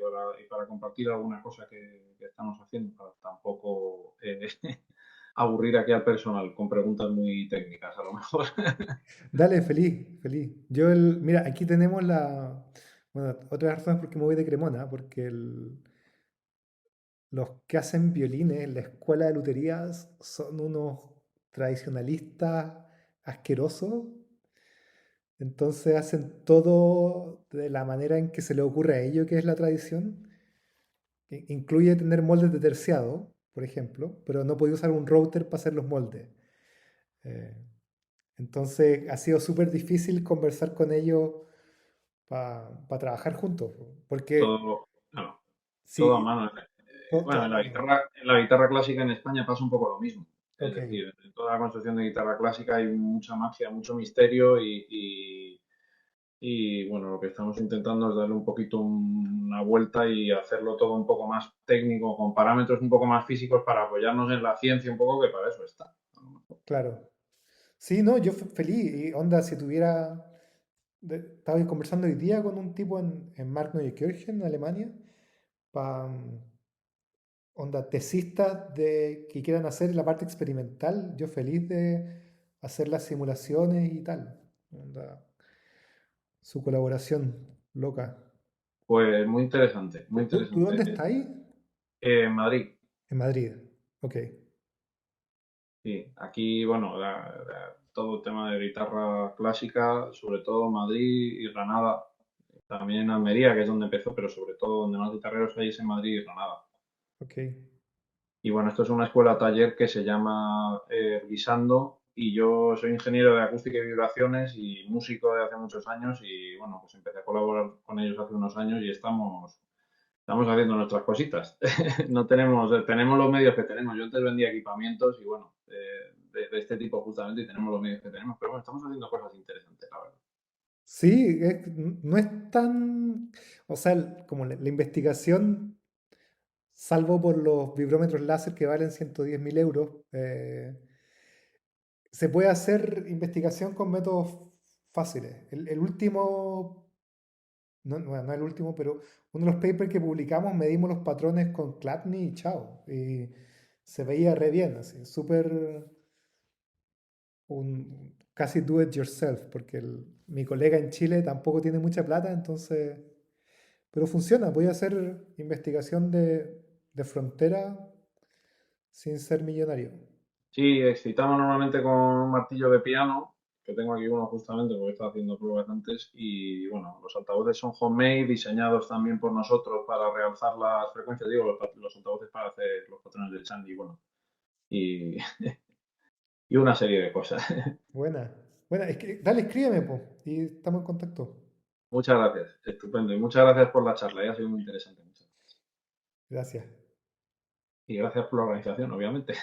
para compartir alguna cosa que estamos haciendo, para tampoco aburrir aquí al personal con preguntas muy técnicas, a lo mejor. Dale, feliz, feliz. Mira, aquí tenemos bueno, otra razón es porque me voy de Cremona, porque los que hacen violines en la escuela de luterías son unos tradicionalistas asquerosos. Entonces hacen todo de la manera en que se les ocurre a ellos que es la tradición. Incluye tener moldes de terciado, por ejemplo, pero no podía usar un router para hacer los moldes. Eh, entonces ha sido súper difícil conversar con ellos para trabajar juntos, porque Todo, claro, todo a sí, mano. todo Bueno, a mano. en la guitarra clásica en España pasa un poco lo mismo. Es Ok, decir, en toda la construcción de guitarra clásica hay mucha magia, mucho misterio y, bueno, lo que estamos intentando es darle un poquito una vuelta y hacerlo todo un poco más técnico, con parámetros un poco más físicos para apoyarnos en la ciencia un poco, que para eso está. claro. Sí, no, yo feliz. Y onda, si tuviera. Estaba conversando hoy día con un tipo en Markneukirchen, en Alemania, para onda tesistas que quieran hacer la parte experimental. Yo feliz de hacer las simulaciones y tal. Onda, su colaboración loca. Pues muy interesante, muy ¿Tú dónde interesante. estás ahí? En Madrid. En Madrid. Ok. Sí, aquí, bueno, todo el tema de guitarra clásica, sobre todo Madrid y Granada. También Almería, que es donde empezó, pero sobre todo donde más guitarreros hay es en Madrid y Granada. Ok. Y bueno, esto es una escuela taller que se llama Guisando y yo soy ingeniero de acústica y vibraciones y músico de hace muchos años y bueno, pues empecé a colaborar con ellos hace unos años y estamos haciendo nuestras cositas. No tenemos los medios que tenemos. Yo antes vendía equipamientos y bueno, de este tipo justamente y tenemos los medios que tenemos, pero bueno, estamos haciendo cosas interesantes, la verdad. Sí, no es tan, o sea, como la investigación, salvo por los vibrómetros láser que valen 110.000 euros, se puede hacer investigación con métodos fáciles. El último, no el último, pero uno de los papers que publicamos medimos los patrones con Chladni y chao. Y se veía re bien, así, súper casi do it yourself, porque mi colega en Chile tampoco tiene mucha plata, entonces, pero funciona. Voy a hacer investigación de frontera sin ser millonario. Sí, excitamos normalmente con un martillo de piano, que tengo aquí uno justamente porque estaba haciendo pruebas antes, y bueno, los altavoces son homemade, diseñados también por nosotros para realzar las frecuencias, digo, los altavoces para hacer los patrones del Chandy, bueno, y, y una serie de cosas. Buena. Buena, dale, escríbeme, po, y estamos en contacto. Muchas gracias, estupendo, y muchas gracias por la charla, ha sido muy interesante. Muchas gracias. Gracias. Y gracias por la organización, obviamente.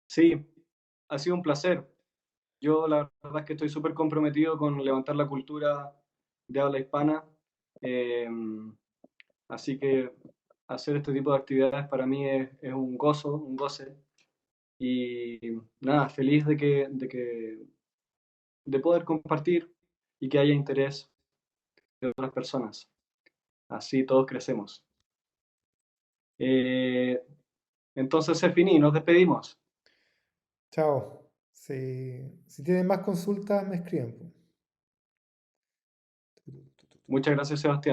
Sí, ha sido un placer. Yo la verdad es que estoy súper comprometido con levantar la cultura de habla hispana. Eh, Así que hacer este tipo de actividades para mí es un gozo, un goce. Y nada, feliz de poder compartir y que haya interés de otras personas. Así todos crecemos. Eh, entonces, Serfini, nos despedimos. Chao. Si tienen más consultas, me escriben, po. Muchas gracias, Sebastián.